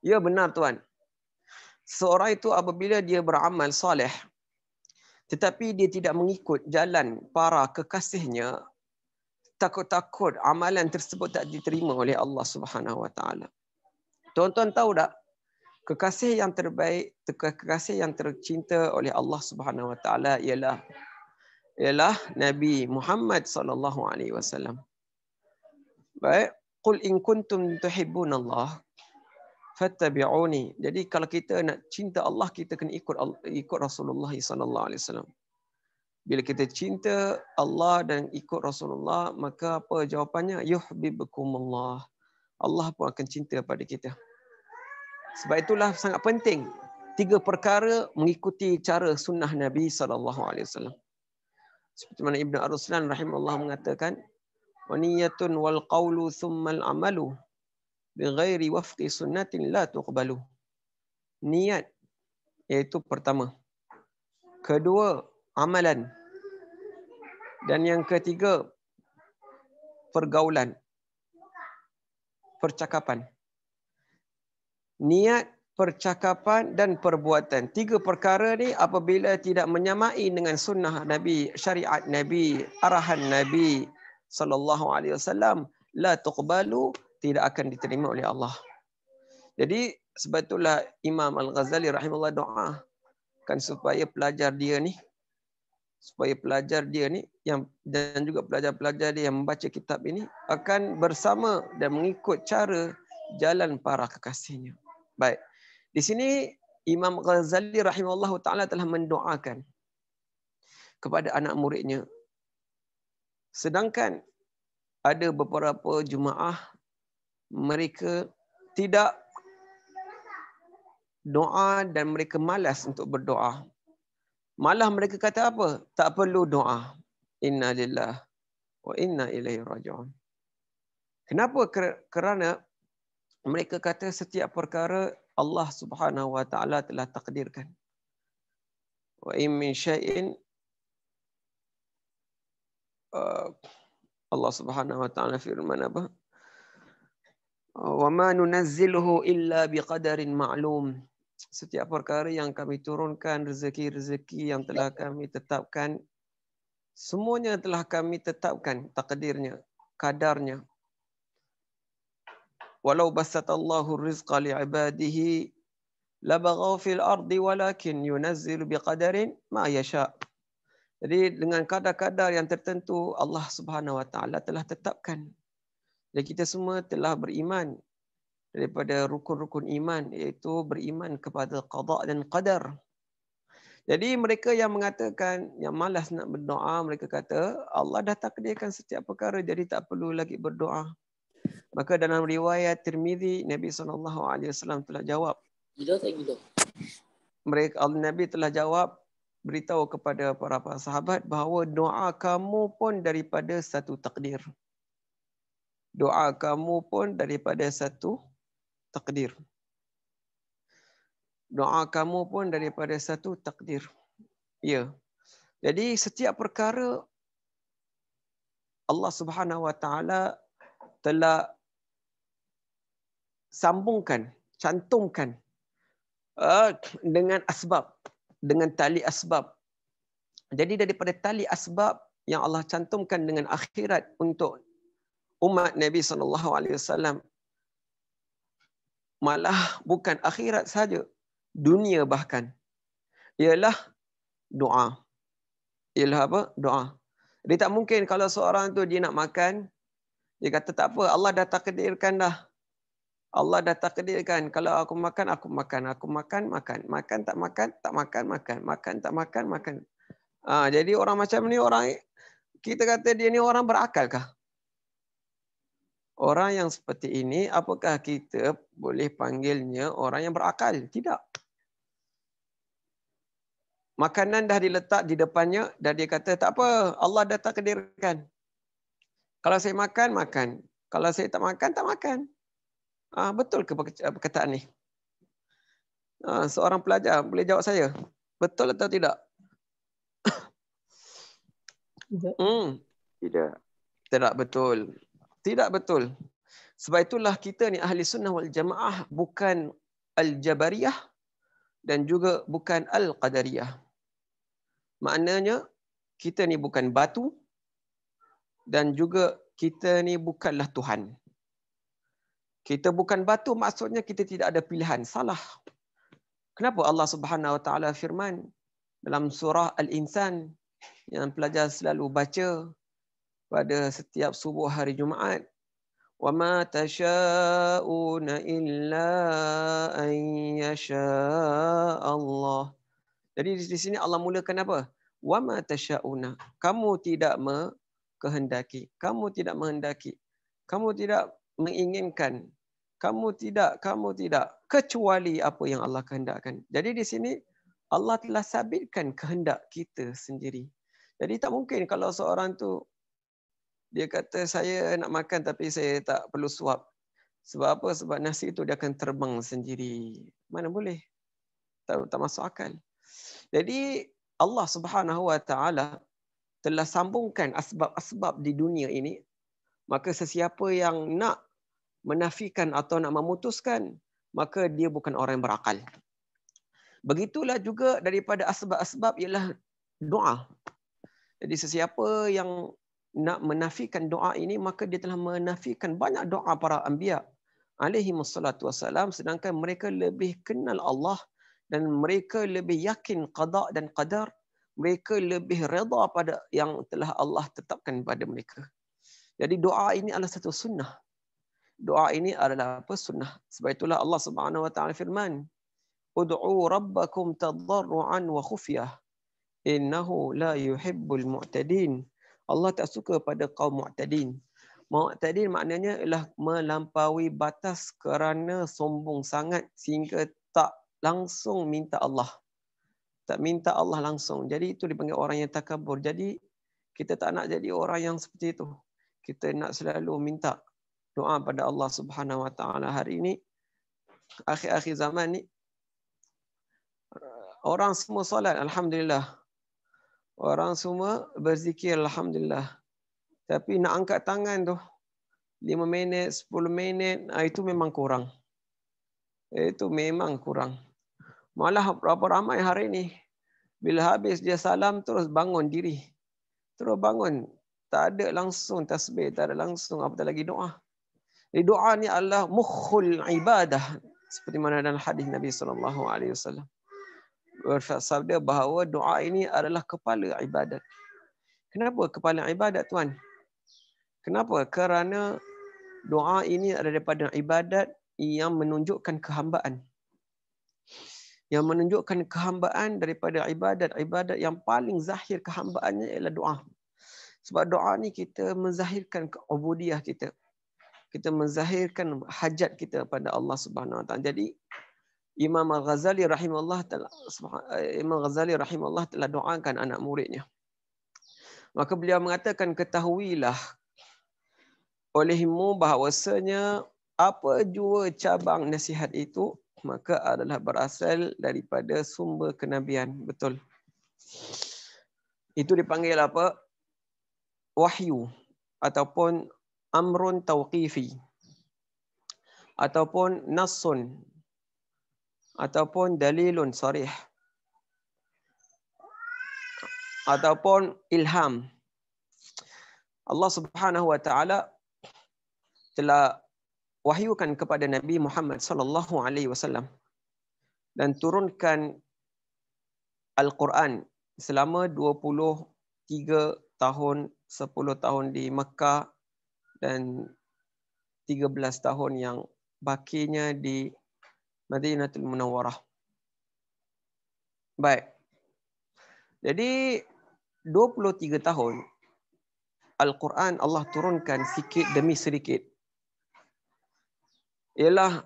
Ya benar Tuan. Seorang itu apabila dia beramal soleh tetapi dia tidak mengikut jalan para kekasihnya, takut-takut amalan tersebut tak diterima oleh Allah Subhanahu Wa Taala. Tuan-tuan tahu tak? Kekasih yang terbaik, kekasih yang tercinta oleh Allah Subhanahu Wa Taala ialah Nabi Muhammad sallallahu alaihi wasallam. Baik, qul in kuntum tuhibbunallah fattabi'uni. Jadi kalau kita nak cinta Allah, kita kena ikut Rasulullah sallallahu alaihi wasallam. Bila kita cinta Allah dan ikut Rasulullah, maka apa jawapannya? Yuhibbukumullah. Allah pun akan cinta pada kita. Sebab itulah sangat penting 3 perkara mengikuti cara sunnah Nabi SAW. Seperti mana Ibn Ar-Ruslan rahimahullah mengatakan, wa niyatun wal qawlu thummal amalu bighairi wafqi sunnatin la tuqbalu. Niat iaitu pertama. Kedua, amalan. Dan yang ketiga, pergaulan. Percakapan. Niat, percakapan dan perbuatan. 3 perkara ni apabila tidak menyamai dengan sunnah Nabi, syariat Nabi, arahan Nabi sallallahu alaihi wasallam, la tuqbalu, tidak akan diterima oleh Allah. Jadi sebab itulah Imam Al-Ghazali rahimahullah doa kan supaya pelajar dia ni yang dan juga pelajar-pelajar dia yang membaca kitab ini akan bersama dan mengikut cara jalan para kekasihnya. Baik. Di sini Imam Ghazali rahimahullah taala telah mendoakan kepada anak muridnya. Sedangkan ada beberapa jemaah mereka tidak doa dan mereka malas untuk berdoa. Malah mereka kata apa? Tak perlu doa. Inna lillahi wa inna ilaihi raji'un. Kenapa? Kerana mereka kata setiap perkara Allah Subhanahu wa taala telah takdirkan. Wa in min syai'in Allah Subhanahu wa taala firman apa? Wa ma nunazziluhu illa biqadarin ma'lum. Setiap perkara yang kami turunkan, rezeki-rezeki yang telah kami tetapkan, semuanya telah kami tetapkan takdirnya, kadarnya. Walau basatallahu rizqa li'ibadihi labaghaw fil ardi walakin yunazzilu biqadarin ma yasha. Jadi dengan kadar-kadar yang tertentu Allah Subhanahu wa taala telah tetapkan. Dan kita semua telah beriman daripada rukun-rukun iman, iaitu beriman kepada qada dan qadar. Jadi mereka yang mengatakan, yang malas nak berdoa, mereka kata Allah dah takdirkan setiap perkara jadi tak perlu lagi berdoa. Maka dalam riwayat Tirmizi, Nabi SAW telah jawab. Nabi telah jawab, beritahu kepada para sahabat bahawa doa kamu pun daripada satu takdir. Doa kamu pun daripada satu takdir. Doa kamu pun daripada satu takdir. Ya. Jadi setiap perkara Allah Subhanahu wa taala telah sambungkan, cantumkan dengan asbab, dengan tali asbab. Jadi daripada tali asbab yang Allah cantumkan dengan akhirat untuk umat Nabi SAW, malah bukan akhirat saja, dunia bahkan, ialah doa. Ialah apa? Doa. Dia tak mungkin kalau seorang tu dia nak makan, dia kata tak apa, Allah dah takdirkan dah. Allah dah takdirkan. Kalau aku makan, aku makan. Aku makan, makan. Makan, tak makan, tak makan, makan. Makan, tak makan, makan. Jadi orang macam ni, orang kita kata dia ni orang berakal kah? Orang yang seperti ini, apakah kita boleh panggilnya orang yang berakal? Tidak. Makanan dah diletak di depannya dan dia kata, tak apa, Allah dah takdirkan. Kalau saya makan, makan. Kalau saya tak makan, tak makan. Betul ke perkataan ni? Seorang pelajar boleh jawab saya. Betul atau tidak? Tidak. Tidak betul. Tidak betul. Sebab itulah kita ni ahli sunnah wal jamaah bukan al-jabariyah dan juga bukan al-qadariyah. Maknanya kita ni bukan batu dan juga kita ni bukanlah Tuhan. Kita bukan batu maksudnya kita tidak ada pilihan. Salah. Kenapa Allah Subhanahu Wa Taala firman dalam surah Al-Insan yang pelajar selalu baca pada setiap subuh hari Jumaat, wa ma tasyauna illa an yasha Allah. Jadi di sini Allah mulakan apa? Wa ma tasyauna. Kamu tidak kehendaki. Kamu tidak menghendaki. Kamu tidak menginginkan. Kamu tidak kecuali apa yang Allah kehendakkan. Jadi di sini Allah telah sabitkan kehendak kita sendiri. Jadi tak mungkin kalau seorang tu dia kata saya nak makan tapi saya tak perlu suap. Sebab apa? Sebab nasi itu dia akan terbang sendiri. Mana boleh? Tak masuk akal. Jadi Allah Subhanahu Wa Taala telah sambungkan asbab-asbab di dunia ini. Maka sesiapa yang nak menafikan atau nak memutuskan, maka dia bukan orang yang berakal. Begitulah juga daripada asbab-asbab ialah doa. Jadi sesiapa yang nak menafikan doa ini, maka dia telah menafikan banyak doa para anbiya alaihi wassalatu wassalam, sedangkan mereka lebih kenal Allah dan mereka lebih yakin qada dan qadar. Mereka lebih redha pada yang telah Allah tetapkan pada mereka. Jadi doa ini adalah satu sunnah. Doa ini adalah apa? Sunnah. Sebab itulah Allah Subhanahu Wa Taala firman, "Ud'u rabbakum tadarruan wa khufyah, innahu la yuhibbul mu'tadin." Allah tak suka pada kaum mu'tadin. Mu'tadin maknanya ialah melampaui batas kerana sombong sangat sehingga tak langsung minta Allah. Tak minta Allah langsung. Jadi itu dipanggil orang yang takabur. Jadi kita tak nak jadi orang yang seperti itu. Kita nak selalu minta doa pada Allah Subhanahu Wa Taala. Hari ini akhir-akhir zaman ni orang semua solat, alhamdulillah. Orang semua berzikir, alhamdulillah. Tapi nak angkat tangan tu 5 minit, 10 minit, itu memang kurang. Itu memang kurang. Malah berapa ramai hari ni bila habis dia salam terus bangun diri. Terus bangun, tak ada langsung tasbih, tak ada langsung apatah lagi doa. Jadi doa ni adalah mukhul ibadah, seperti mana dalam hadis Nabi SAW bersabda bahawa doa ini adalah kepala ibadat. Kenapa kepala ibadat, tuan? Kenapa? Kerana doa ini adalah daripada ibadat yang menunjukkan kehambaan. Yang menunjukkan kehambaan daripada ibadat yang paling zahir kehambaannya ialah doa. Sebab doa ni kita menzahirkan ubudiyah kita. Kita menzahirkan hajat kita pada Allah Subhanahu Wa Taala. Jadi Imam Ghazali rahimahullah telah doakan anak muridnya. Maka beliau mengatakan, ketahuilah olehmu bahawasanya apa jua cabang nasihat itu maka adalah berasal daripada sumber kenabian. Betul. Itu dipanggil apa? Wahyu ataupun amrun tauqifi ataupun nassun ataupun dalilun sarih ataupun ilham. Allah Subhanahu Wa Taala telah wahyukan kepada Nabi Muhammad sallallahu alaihi wasallam dan turunkan Al-Quran selama 23 tahun, 10 tahun di Mekah dan 13 tahun yang bakinya di Madinatul Munawwarah. Baik. Jadi 23 tahun Al-Quran Allah turunkan sikit demi sedikit. Ialah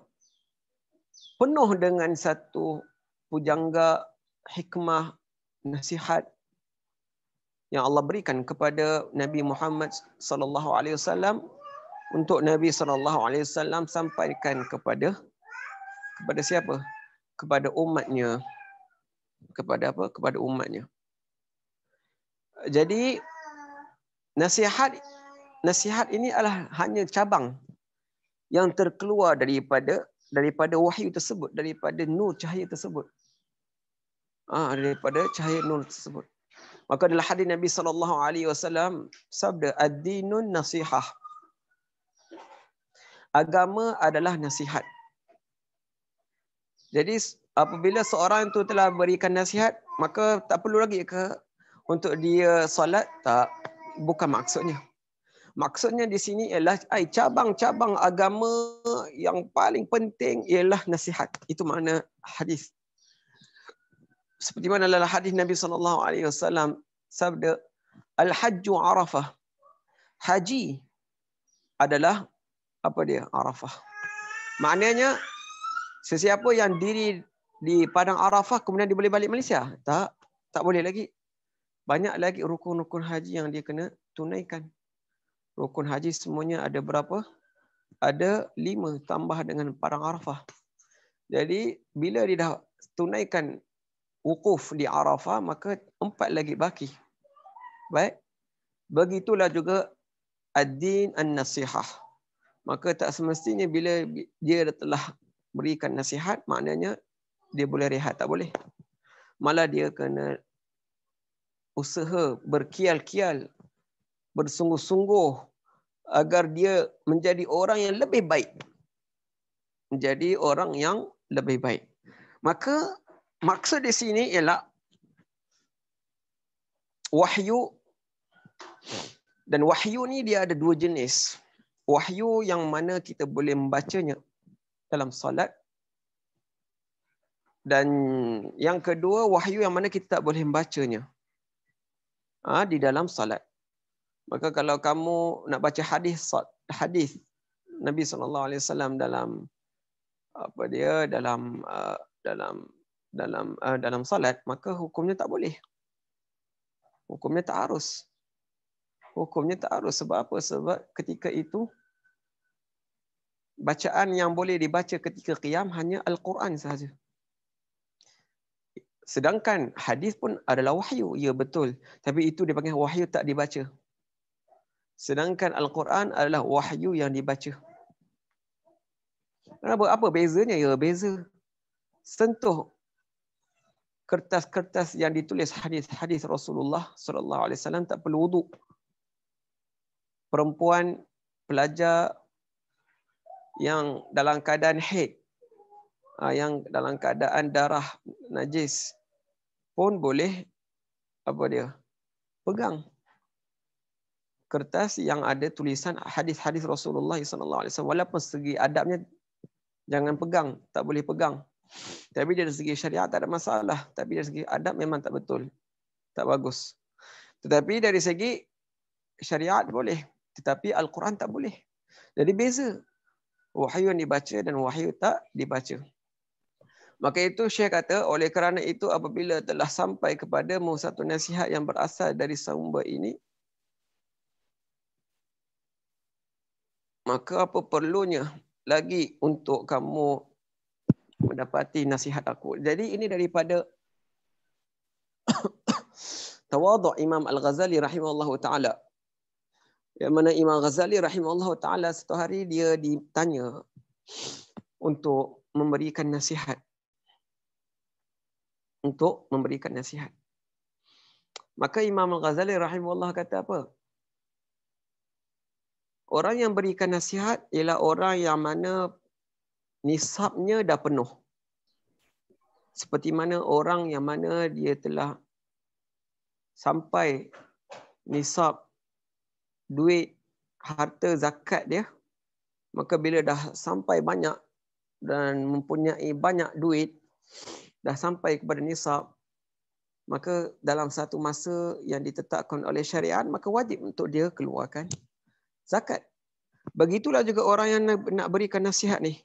penuh dengan satu pujangga, hikmah, nasihat yang Allah berikan kepada Nabi Muhammad sallallahu alaihi wasallam untuk Nabi sallallahu alaihi wasallam sampaikan kepada siapa? kepada umatnya. Kepada apa? Kepada umatnya. Jadi nasihat ini adalah hanya cabang yang terkeluar daripada wahyu tersebut, daripada nur cahaya tersebut. Daripada cahaya nur tersebut. Maka dalam hadis Nabi SAW sabda ad-dinun nasihah. Agama adalah nasihat. Jadi apabila seorang itu telah berikan nasihat, maka tak perlu lagi ke untuk dia solat? Tak, bukan maksudnya. Maksudnya di sini ialah cabang-cabang agama yang paling penting ialah nasihat. Itu makna hadis. Seperti mana dalam hadis Nabi SAW sabda al-hajju Arafah. Haji adalah apa dia? Arafah. Maknanya sesiapa yang diri di padang Arafah kemudian dia boleh balik Malaysia? Tak boleh lagi. Banyak lagi rukun-rukun haji yang dia kena tunaikan. Rukun haji semuanya ada berapa? Ada 5 tambah dengan padang Arafah. Jadi bila dia dah tunaikan wukuf di Arafah, maka 4 lagi baki. Baik. Begitulah juga ad-din an-nasihah. Maka tak semestinya bila dia telah berikan nasihat, maknanya dia boleh rehat. Tak boleh. Malah dia kena usaha berkial-kial, bersungguh-sungguh agar dia menjadi orang yang lebih baik. Menjadi orang yang lebih baik. Maka maksud di sini ialah wahyu. Dan wahyu ni dia ada 2 jenis. Wahyu yang mana kita boleh membacanya dalam solat. Dan yang kedua, wahyu yang mana kita tak boleh membacanya di dalam solat. Maka kalau kamu nak baca hadis Nabi SAW dalam dalam solat, maka hukumnya tak boleh. Hukumnya tak harus. Sebab apa? Sebab ketika itu bacaan yang boleh dibaca ketika qiyam hanya Al-Quran sahaja. Sedangkan hadis pun adalah wahyu. Ya, betul. Tapi itu dipanggil wahyu tak dibaca. Sedangkan Al-Quran adalah wahyu yang dibaca. Kenapa? Apa bezanya? Ya, beza. Sentuh kertas-kertas yang ditulis hadis Rasulullah SAW tak perlu wuduk. Perempuan pelajar yang dalam keadaan haid, yang dalam keadaan darah najis pun boleh pegang kertas yang ada tulisan hadis-hadis Rasulullah SAW. Walaupun segi adabnya jangan pegang, tak boleh pegang. Tapi dari segi syariat tak ada masalah. Tapi dari segi adab memang tak betul, tak bagus. Tetapi dari segi syariat boleh. Tetapi Al-Quran tak boleh. Jadi beza. Wahyu yang dibaca dan wahyu tak dibaca. Maka itu Syekh kata, oleh kerana itu apabila telah sampai kepadamu satu nasihat yang berasal dari sumber ini, maka apa perlunya lagi untuk kamu mendapati nasihat aku. Jadi ini daripada tawadhu' Imam Al-Ghazali rahimahullahu ta'ala. Yang mana Imam Ghazali rahimahullah ta'ala satu hari dia ditanya untuk memberikan nasihat. Maka Imam Ghazali rahimahullah kata apa? Orang yang berikan nasihat ialah orang yang mana nisabnya dah penuh. Seperti mana orang yang mana dia telah sampai nisab duit harta zakat dia, maka bila dah sampai banyak dan mempunyai banyak duit, dah sampai kepada nisab, maka dalam satu masa yang ditetapkan oleh syariat, maka wajib untuk dia keluarkan zakat. Begitulah juga orang yang nak berikan nasihat ni.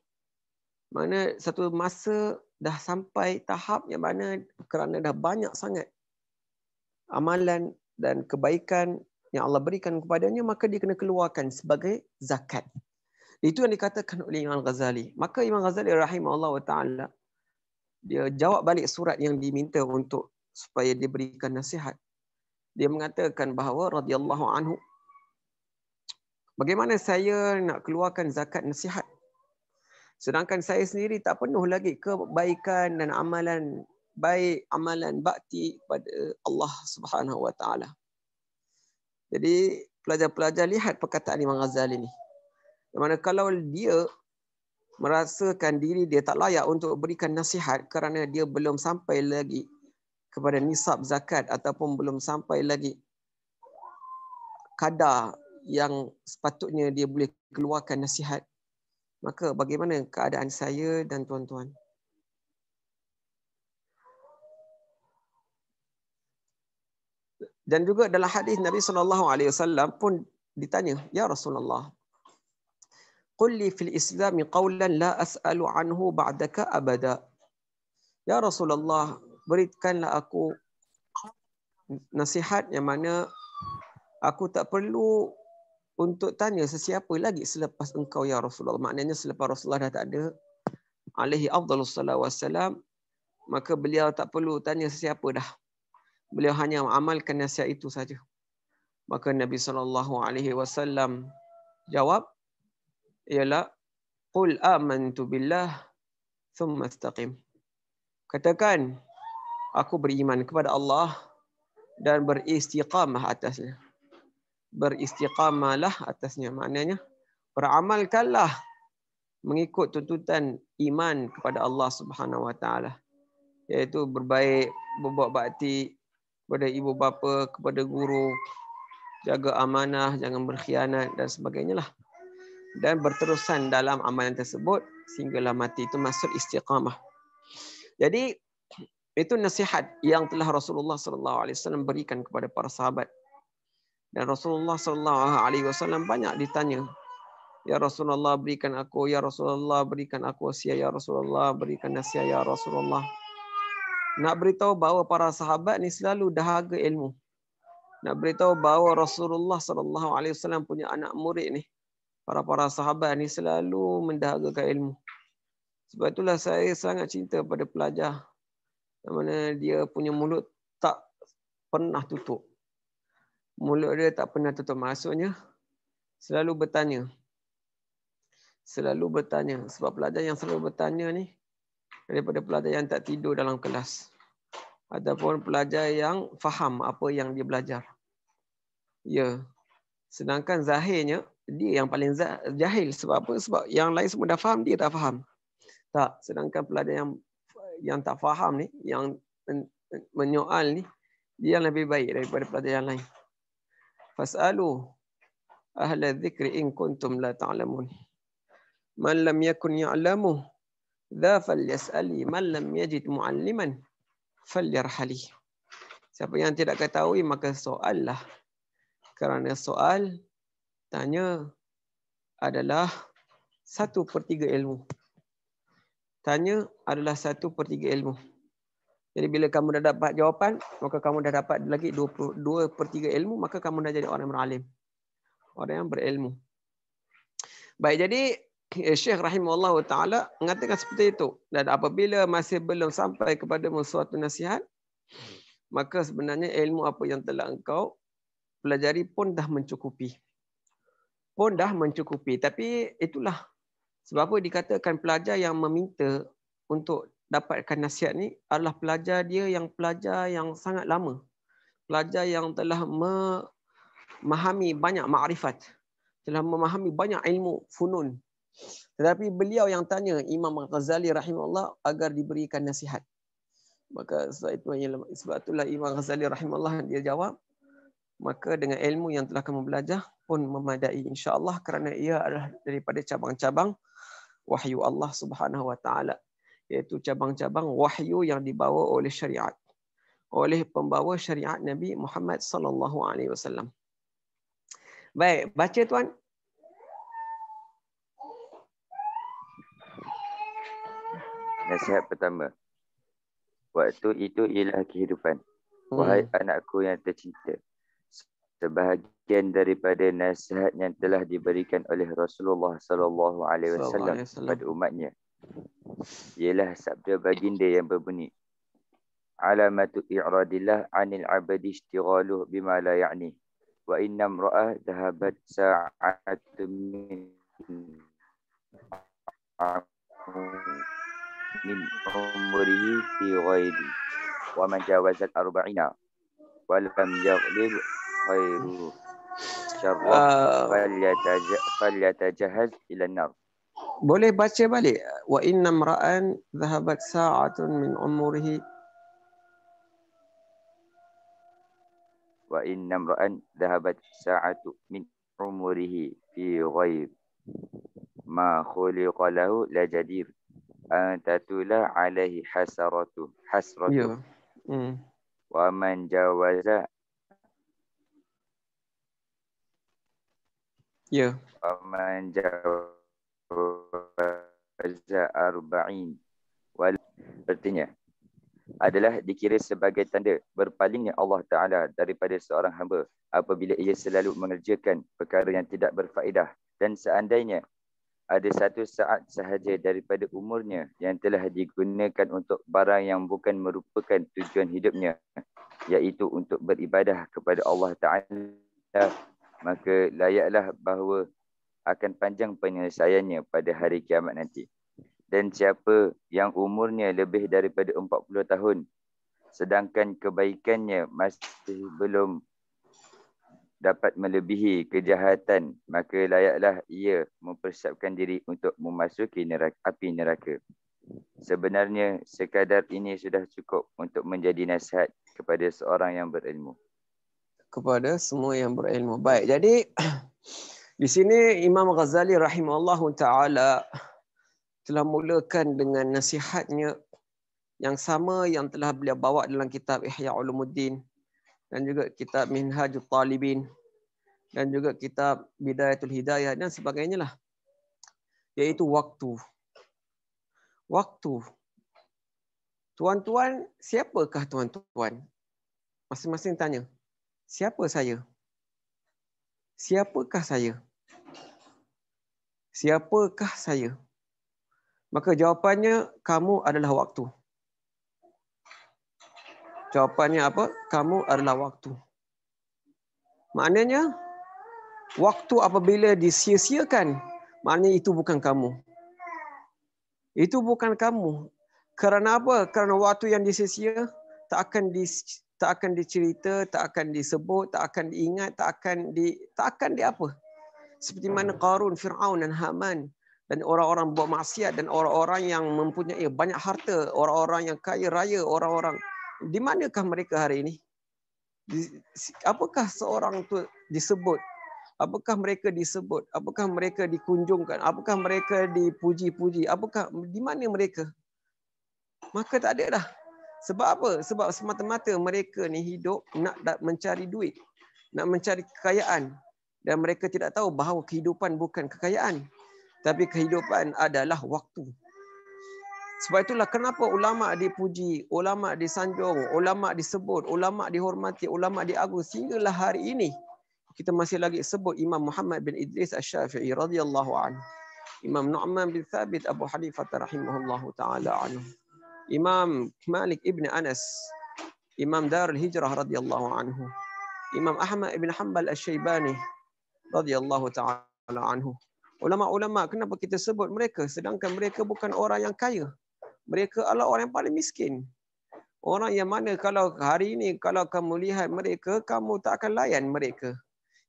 Mana satu masa dah sampai tahap yang mana kerana dah banyak sangat amalan dan kebaikan yang Allah berikan kepadanya, maka dia kena keluarkan sebagai zakat. Itu yang dikatakan oleh Imam Ghazali. Maka Imam Ghazali rahimahullah ta'ala dia jawab balik surat yang diminta untuk supaya diberikan nasihat. Dia mengatakan bahawa radhiyallahu anhu, bagaimana saya nak keluarkan zakat nasihat sedangkan saya sendiri tak penuh lagi kebaikan dan amalan baik, amalan bakti kepada Allah Subhanahu wa taala. Jadi pelajar-pelajar lihat perkataan Imam Ghazali ni. Di mana kalau dia merasakan diri dia tak layak untuk berikan nasihat kerana dia belum sampai lagi kepada nisab zakat ataupun belum sampai lagi kadar yang sepatutnya dia boleh keluarkan nasihat, maka bagaimana keadaan saya dan tuan-tuan? Dan juga dalam hadis Nabi SAW pun ditanya, ya Rasulullah, qul li fil Islam qawlan la as'alu anhu ba'daka abada. Ya Rasulullah, berikanlah aku nasihat yang mana aku tak perlu untuk tanya sesiapa lagi selepas engkau ya Rasulullah. Maknanya selepas Rasulullah dah tak ada, alaihi afdalus salatu wassalam, maka beliau tak perlu tanya sesiapa dah. Beliau hanya amalkan nasihat itu saja. Maka Nabi SAW jawab, ialah qul amantu billah thumma istaqim. Katakan, aku beriman kepada Allah dan beristiqamah atasnya. Beristiqamalah atasnya. Maknanya, beramalkanlah mengikut tuntutan iman kepada Allah Subhanahu Wa Taala, iaitu berbaik, berbuat bakti kepada ibu bapa, kepada guru, jaga amanah, jangan berkhianat dan sebagainya lah. Dan berterusan dalam amalan tersebut sehinggalah mati. Itu maksud istiqamah. Jadi itu nasihat yang telah Rasulullah SAW berikan kepada para sahabat. Dan Rasulullah SAW banyak ditanya, ya Rasulullah berikan aku, ya Rasulullah berikan aku wasiat, ya Rasulullah berikan nasihat, ya Rasulullah. Nak beritahu bahawa para sahabat ni selalu dahaga ilmu. Nak beritahu bahawa Rasulullah SAW punya anak murid ni, para sahabat ni selalu mendahagakan ilmu. Sebab itulah saya sangat cinta pada pelajar, yang mana dia punya mulut tak pernah tutup. Mulut dia tak pernah tutup. Maksudnya selalu bertanya. Selalu bertanya. Sebab pelajar yang selalu bertanya ni daripada pelajar yang tak tidur dalam kelas, ataupun pelajar yang faham apa yang dia belajar. Ya. Sedangkan zahirnya dia yang paling jahil. Sebab apa? Sebab yang lain semua dah faham, dia tak faham. Tak. Sedangkan pelajar yang tak faham ni, yang menyoal ni, dia yang lebih baik daripada pelajar yang lain. Fas'alu ahla dzikri in kuntum la ta'lamun. Man lam yakun ya'lamu dha falyas'ali man lam yajid mu'alliman falyarhali. Siapa yang tidak ketahui maka soallah. Kerana soal tanya adalah 1/3 ilmu. Tanya adalah 1/3 ilmu. Jadi bila kamu dah dapat jawapan, maka kamu dah dapat lagi 2/3 ilmu, maka kamu dah jadi orang yang beralim. Orang yang berilmu. Baik, jadi Syekh rahimahullah ta'ala mengatakan seperti itu. Dan apabila masih belum sampai kepada suatu nasihat, maka sebenarnya ilmu apa yang telah engkau pelajari pun dah mencukupi. Pun dah mencukupi. Tapi itulah sebab apa dikatakan pelajar yang meminta untuk dapatkan nasihat ni adalah pelajar yang sangat lama. Pelajar yang telah memahami banyak makrifat, telah memahami banyak ilmu funun. Tetapi beliau yang tanya Imam Ghazali rahimahullah agar diberikan nasihat. Maka sebab itulah Imam Ghazali rahimahullah dia jawab, maka dengan ilmu yang telah kamu belajar pun memadai insya-Allah, kerana ia adalah daripada cabang-cabang wahyu Allah Subhanahu wa taala, iaitu cabang-cabang wahyu yang dibawa oleh syariat, oleh pembawa syariat Nabi Muhammad sallallahu alaihi wasallam. Baik, baca tuan. Nasihat pertama. Waktu itu ialah kehidupan. Wahai anakku yang tercinta, sebahagian daripada nasihat yang telah diberikan oleh Rasulullah sallallahu alaihi wasallam kepada umatnya Ialah sabda baginda yang berbunyi, alamatu i'radillah 'anil 'abdi ishtighaluhu bima la ya'ni wa inna imra'a dhahabat sa'atun min umrihi fi ghairi wa man jawazat arba'ina wa lam yaghlib khairu syarrah falyatajahaz ila an-nar. Boleh baca balik. Wa inna imra'an dhahabat sa'atun min umrihi. Wa inna imra'an dhahabat sa'atu min umrihi fi ghair ma khuliqa lahu la jadir an tatula alaihi hasratu Ya. wa man jawaza Ya. wa man jawaza arba'in wal artinya adalah dikira sebagai tanda berpalingnya Allah Ta'ala daripada seorang hamba apabila ia selalu mengerjakan perkara yang tidak berfaedah, dan seandainya ada satu saat sahaja daripada umurnya yang telah digunakan untuk barang yang bukan merupakan tujuan hidupnya, iaitu untuk beribadah kepada Allah Ta'ala, maka layaklah bahawa akan panjang penyelesaiannya pada hari kiamat nanti. Dan siapa yang umurnya lebih daripada 40 tahun, sedangkan kebaikannya masih belum dapat melebihi kejahatan, maka layaklah ia mempersiapkan diri untuk memasuki api neraka. Sebenarnya sekadar ini sudah cukup untuk menjadi nasihat kepada seorang yang berilmu. Kepada semua yang berilmu. Baik, jadi di sini Imam Ghazali rahimahullahu ta'ala telah mulakan dengan nasihatnya yang sama yang telah beliau bawa dalam kitab Ihya Ulumuddin dan juga kitab Minhajul Talibin dan juga kitab Bidayatul Hidayah dan sebagainya lah. Iaitu waktu. Waktu. Tuan-tuan, siapakah tuan-tuan? Masing-masing tanya. Siapa saya? Siapakah saya? Siapakah saya? Maka jawapannya, kamu adalah waktu. Jawapannya apa? Kamu adalah waktu. Maknanya, waktu apabila disia-siakan, maknanya itu bukan kamu. Itu bukan kamu. Kerana apa? Kerana waktu yang disia-sia tak akan dicerita, tak akan disebut, tak akan diingat, tak akan di apa? Seperti mana Qarun, Fir'aun dan Haman dan orang-orang buat maksiat dan orang-orang yang mempunyai banyak harta, orang-orang yang kaya raya, orang-orang, di manakah mereka hari ini? Apakah seorang itu disebut? Apakah mereka disebut? Apakah mereka dikunjungkan? Apakah mereka dipuji-puji? Apakah di mana mereka? Maka tak ada dah. Sebab apa? Sebab semata-mata mereka ni hidup nak mencari duit, nak mencari kekayaan, dan mereka tidak tahu bahawa kehidupan bukan kekayaan, tapi kehidupan adalah waktu. Sebab itulah kenapa ulama dipuji, ulama disanjung, ulama disebut, ulama dihormati, ulama diagung sehinggalah hari ini kita masih lagi sebut Imam Muhammad bin Idris Asy-Syafi'i radhiyallahu anhu, Imam Nu'man bin Thabit Abu Hanifah rahimahullahu taala anhu, Imam Malik ibn Anas, Imam Darul Hijrah radhiyallahu anhu, Imam Ahmad ibn Hanbal Asy-Syaibani radhiyallahu taala anhu. Ulama-ulama, kenapa kita sebut mereka sedangkan mereka bukan orang yang kaya? Mereka adalah orang yang paling miskin. Orang yang mana kalau hari ini kalau kamu lihat mereka, kamu tak akan layan mereka.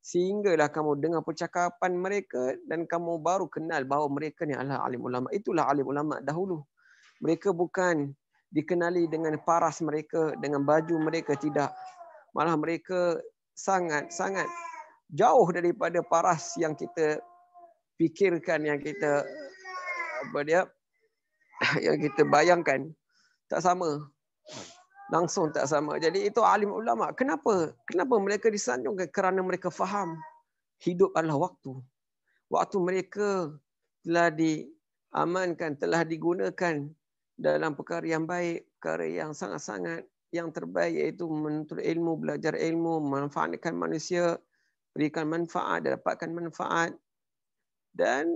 Sehinggalah kamu dengar percakapan mereka dan kamu baru kenal bahawa mereka ni adalah alim ulama. Itulah alim ulama dahulu. Mereka bukan dikenali dengan paras mereka, dengan baju mereka, tidak. Malah mereka sangat-sangat jauh daripada paras yang kita fikirkan, yang kita yang kita bayangkan. Tak sama. Langsung tak sama. Jadi itu alim ulama. Kenapa? Kenapa mereka disanjungkan? Kerana mereka faham hidup adalah waktu. Waktu mereka telah diamankan, telah digunakan dalam perkara yang baik, perkara yang sangat-sangat yang terbaik, iaitu menuntut ilmu, belajar ilmu, memanfaatkan manusia, berikan manfaat, dapatkan manfaat. Dan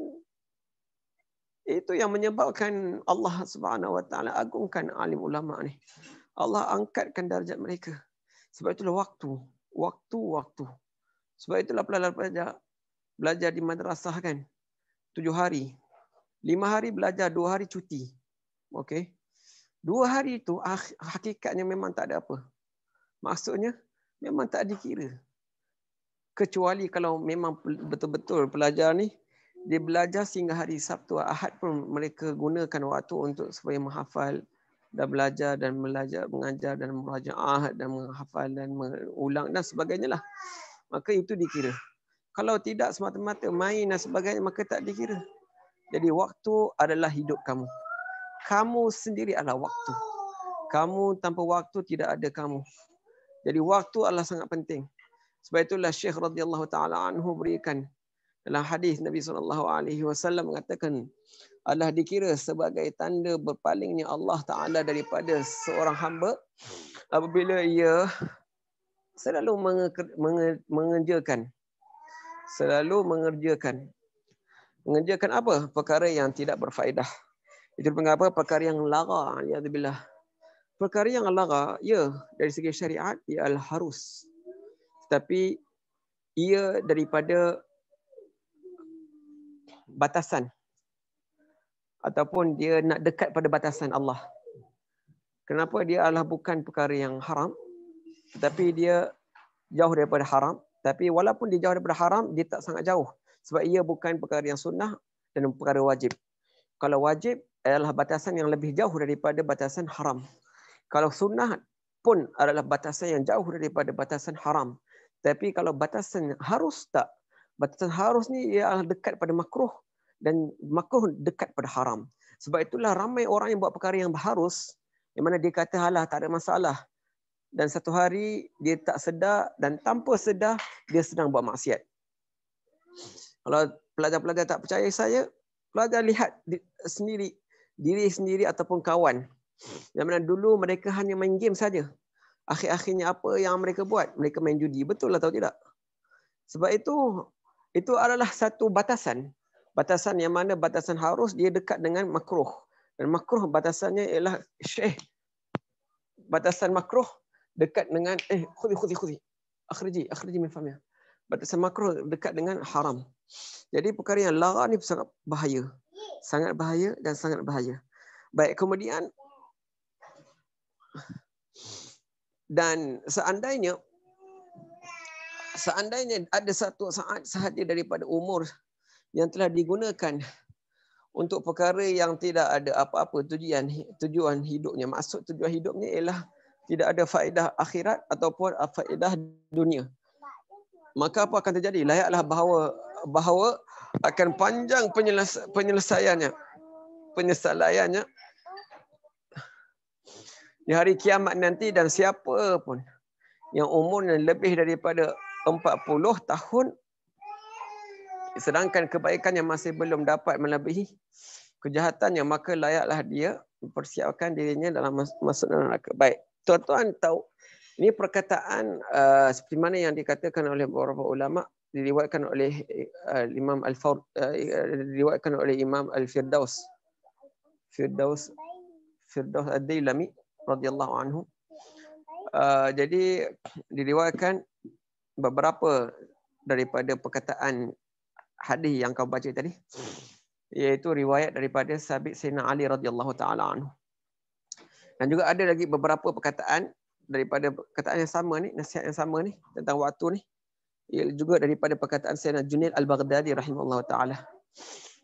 Itu yang menyebabkan Allah Subhanahu Wa Taala agungkan alim ulama ni. Allah angkatkan darjat mereka. Sebab itulah waktu. Sebab itulah belajar di madrasah kan. 7 hari. 5 hari belajar, 2 hari cuti. Okey. 2 hari itu hakikatnya memang tak ada apa. Maksudnya memang tak dikira. Kecuali kalau memang betul-betul pelajar ni dia belajar sehingga hari Sabtu, Ahad pun mereka gunakan waktu untuk supaya menghafal dan belajar dan mengajar dan merajaah dan menghafal dan mengulang dan sebagainya lah. Maka itu dikira. Kalau tidak semata-mata main dan sebagainya maka tak dikira. Jadi waktu adalah hidup kamu. Kamu sendiri adalah waktu. Kamu tanpa waktu tidak ada kamu. Jadi waktu adalah sangat penting. Sebab itulah Syekh radhiyallahu taala anhu berikan dalam hadis Nabi SAW mengatakan adalah dikira sebagai tanda berpalingnya Allah Taala daripada seorang hamba apabila ia selalu mengerjakan apa? Perkara yang tidak berfaedah. Itu mengapa perkara yang lara, alhamdulillah. Perkara yang lara, ya dari segi syariat ia adalah harus. Tapi ia daripada batasan ataupun dia nak dekat pada batasan Allah. Kenapa? Dia adalah bukan perkara yang haram, tetapi dia jauh daripada haram. Tapi walaupun dia jauh daripada haram, dia tak sangat jauh. Sebab ia bukan perkara yang sunnah dan perkara wajib. Kalau wajib adalah batasan yang lebih jauh daripada batasan haram. Kalau sunnah pun adalah batasan yang jauh daripada batasan haram. Tapi kalau batasan harus tak. Batasan harus ni ia adalah dekat pada makruh dan makruh dekat pada haram. Sebab itulah ramai orang yang buat perkara yang harus, yang mana dia kata halah tak ada masalah. Dan satu hari dia tak sedar dan tanpa sedar dia sedang buat maksiat. Kalau pelajar-pelajar tak percaya saya, pelajar lihat diri sendiri ataupun kawan. Yang mana dulu mereka hanya main game saja. Akhir-akhirnya apa yang mereka buat? Mereka main judi. Betul atau tidak? Sebab itu adalah satu batasan. Batasan yang mana batasan harus dia dekat dengan makruh. Dan makruh batasannya ialah batasan makruh dekat dengan khudi. Akhriji min famnya. Batasan makruh dekat dengan haram. Jadi perkara yang lara ni sangat bahaya. Sangat bahaya dan sangat bahaya. Baik, kemudian dan seandainya ada satu saat sahaja daripada umur yang telah digunakan untuk perkara yang tidak ada apa-apa tujuan hidupnya. Maksud tujuan hidupnya ialah tidak ada faedah akhirat ataupun faedah dunia. Maka apa akan terjadi? Layaklah bahawa akan panjang penyelesaiannya di hari kiamat nanti, dan siapa pun yang umurnya lebih daripada 40 tahun sedangkan kebaikannya masih belum dapat melebihi kejahatannya, maka layaklah dia mempersiapkan dirinya dalam masuk neraka. Baik, tuan-tuan tahu ini perkataan seperti mana yang dikatakan oleh beberapa ulama, diriwayatkan oleh Imam diriwayatkan oleh Imam Al-Firdaus Ad-Dailami radhiyallahu anhu. Jadi diriwayatkan beberapa daripada perkataan hadis yang kau baca tadi, iaitu riwayat daripada sahabat Sayyidina Ali radhiyallahu taala anhu. Dan juga ada lagi beberapa perkataan daripada perkataan yang sama ni, nasihat yang sama ni tentang waktu ni, ia juga daripada perkataan Sayyidina Junaid Al-Baghdadi rahimahullahu taala.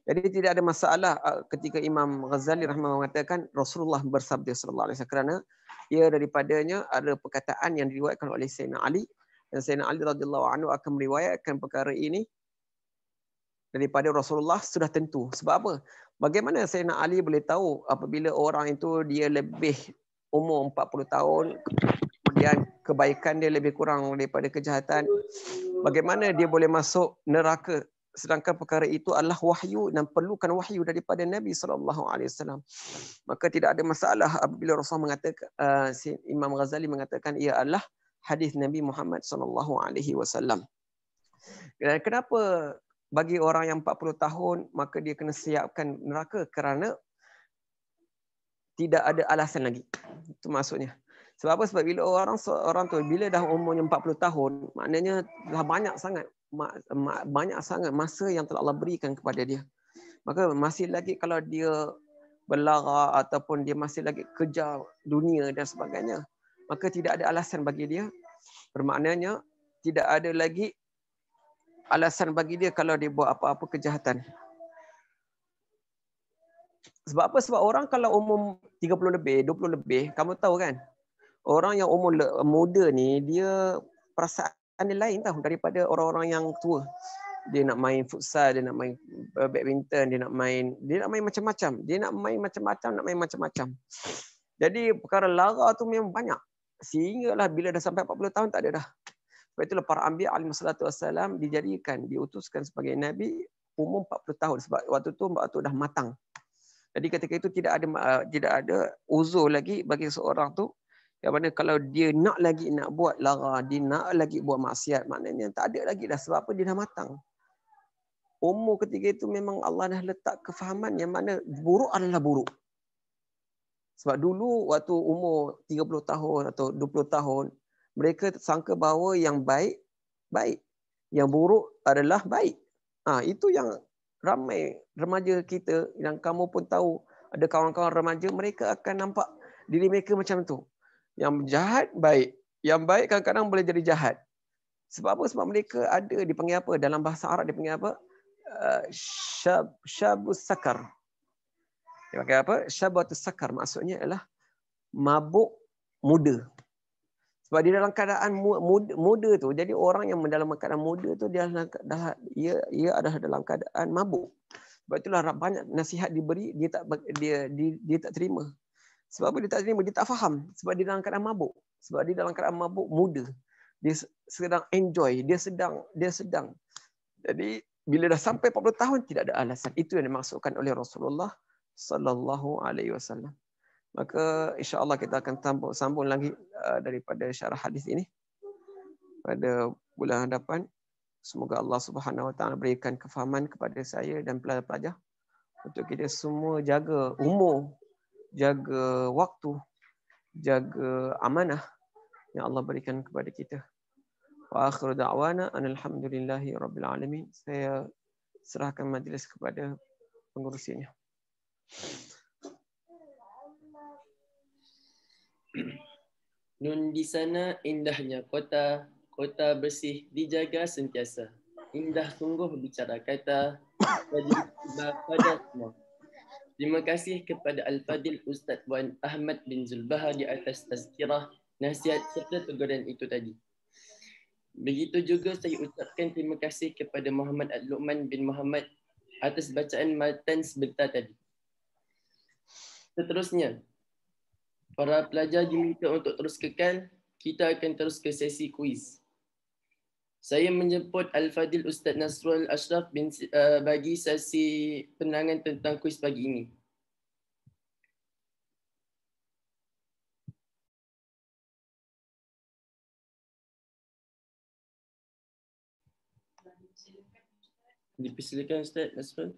Jadi tidak ada masalah ketika Imam Ghazali rahimahullah mengatakan Rasulullah bersabda sallallahu alaihi wasallam, kerana ia daripadanya ada perkataan yang diriwayatkan oleh Sayyidina Ali, dan Sayyidina Ali radhiyallahu anhu akan meriwayatkan perkara ini daripada Rasulullah sudah tentu. Sebab apa? Bagaimana Sayyidina Ali boleh tahu apabila orang itu dia lebih umur 40 tahun, kemudian kebaikan dia lebih kurang daripada kejahatan, bagaimana dia boleh masuk neraka? Sedangkan perkara itu adalah wahyu dan perlukan wahyu daripada Nabi SAW. Maka tidak ada masalah apabila Rasulullah mengatakan, Imam Ghazali mengatakan ia adalah hadis Nabi Muhammad SAW. Dan kenapa bagi orang yang 40 tahun, maka dia kena siapkan neraka kerana tidak ada alasan lagi. Itu maksudnya. Sebab apa? Sebab bila orang tu bila dah umurnya 40 tahun, maknanya dah banyak sangat masa yang telah Allah berikan kepada dia. Maka masih lagi kalau dia berlara ataupun dia masih lagi kejar dunia dan sebagainya, maka tidak ada alasan bagi dia. Bermaknanya tidak ada lagi alasan bagi dia kalau dia buat apa-apa kejahatan. Sebab apa? Sebab orang kalau umur 30 lebih, 20 lebih, kamu tahu kan? Orang yang umur muda ni, dia perasaan dia lain tahu daripada orang-orang yang tua. Dia nak main futsal, dia nak main badminton, dia nak main macam-macam. Dia nak main macam-macam. Jadi perkara lara tu memang banyak. Sehinggalah bila dah sampai 40 tahun tak ada dah. Sebab itulah para anbiya alaihi salatu wassalam diutuskan sebagai nabi umur 40 tahun sebab waktu tu dah matang. Jadi ketika itu tidak ada uzur lagi bagi seorang tu yang mana kalau dia nak buat lara, dia nak lagi buat maksiat, maknanya tak ada lagi dah. Sebab apa? Dia dah matang. Umur ketiga itu memang Allah dah letak kefahaman yang mana buruk adalah buruk. Sebab dulu waktu umur 30 tahun atau 20 tahun, mereka sangka bahawa yang baik, baik. Yang buruk adalah baik. Itu yang ramai remaja kita yang kamu pun tahu, ada kawan-kawan remaja, mereka akan nampak diri mereka macam tu. Yang jahat baik, yang baik kadang-kadang boleh jadi jahat. Sebab apa? Sebab mereka ada dipanggil apa? Dalam bahasa Arab dipanggil apa? Syabus sakar. Dia panggil apa? Syabatus sakar, maksudnya adalah mabuk muda. Sebab di dalam keadaan muda tu, jadi orang yang dalam keadaan muda tu dia adalah dalam keadaan mabuk. Sebab itulah banyak nasihat diberi, dia tak terima. Sebab apa dia tak terima? Dia tak faham. Sebab dia dalam keadaan mabuk. Sebab dia dalam keadaan mabuk muda. Dia sedang enjoy, dia sedang. Jadi bila dah sampai 40 tahun tidak ada alasan. Itu yang dimaksudkan oleh Rasulullah sallallahu alaihi wasallam. Maka insya-Allah kita akan sambung lagi daripada syarah hadis ini pada bulan hadapan. Semoga Allah Subhanahu Wa Taala berikan kefahaman kepada saya dan pelajar-pelajar untuk kita semua jaga umur, jaga waktu, jaga amanah yang Allah berikan kepada kita. Wa akhiru da'wana alhamdulillahi rabbil alamin. Saya serahkan majlis kepada pengurusinya. Nun di sana indahnya kota, kota bersih dijaga sentiasa. Indah sungguh bicara kata, jadi pada semua. Terima kasih kepada Al-Fadil Ustaz Wan Ahmad bin Zulbahar di atas tazkirah, nasihat serta teguran itu tadi. Begitu juga saya ucapkan terima kasih kepada Muhammad Ad-Luqman bin Muhammad atas bacaan matan sebentar tadi. Seterusnya, para pelajar diminta untuk terus kekal. Kita akan terus ke sesi kuis. Saya menjemput Al-Fadil Ustaz Nasrul Ashraf bagi sesi penerangan tentang kuis pagi ini. Dipersilakan Ustaz Nasrul.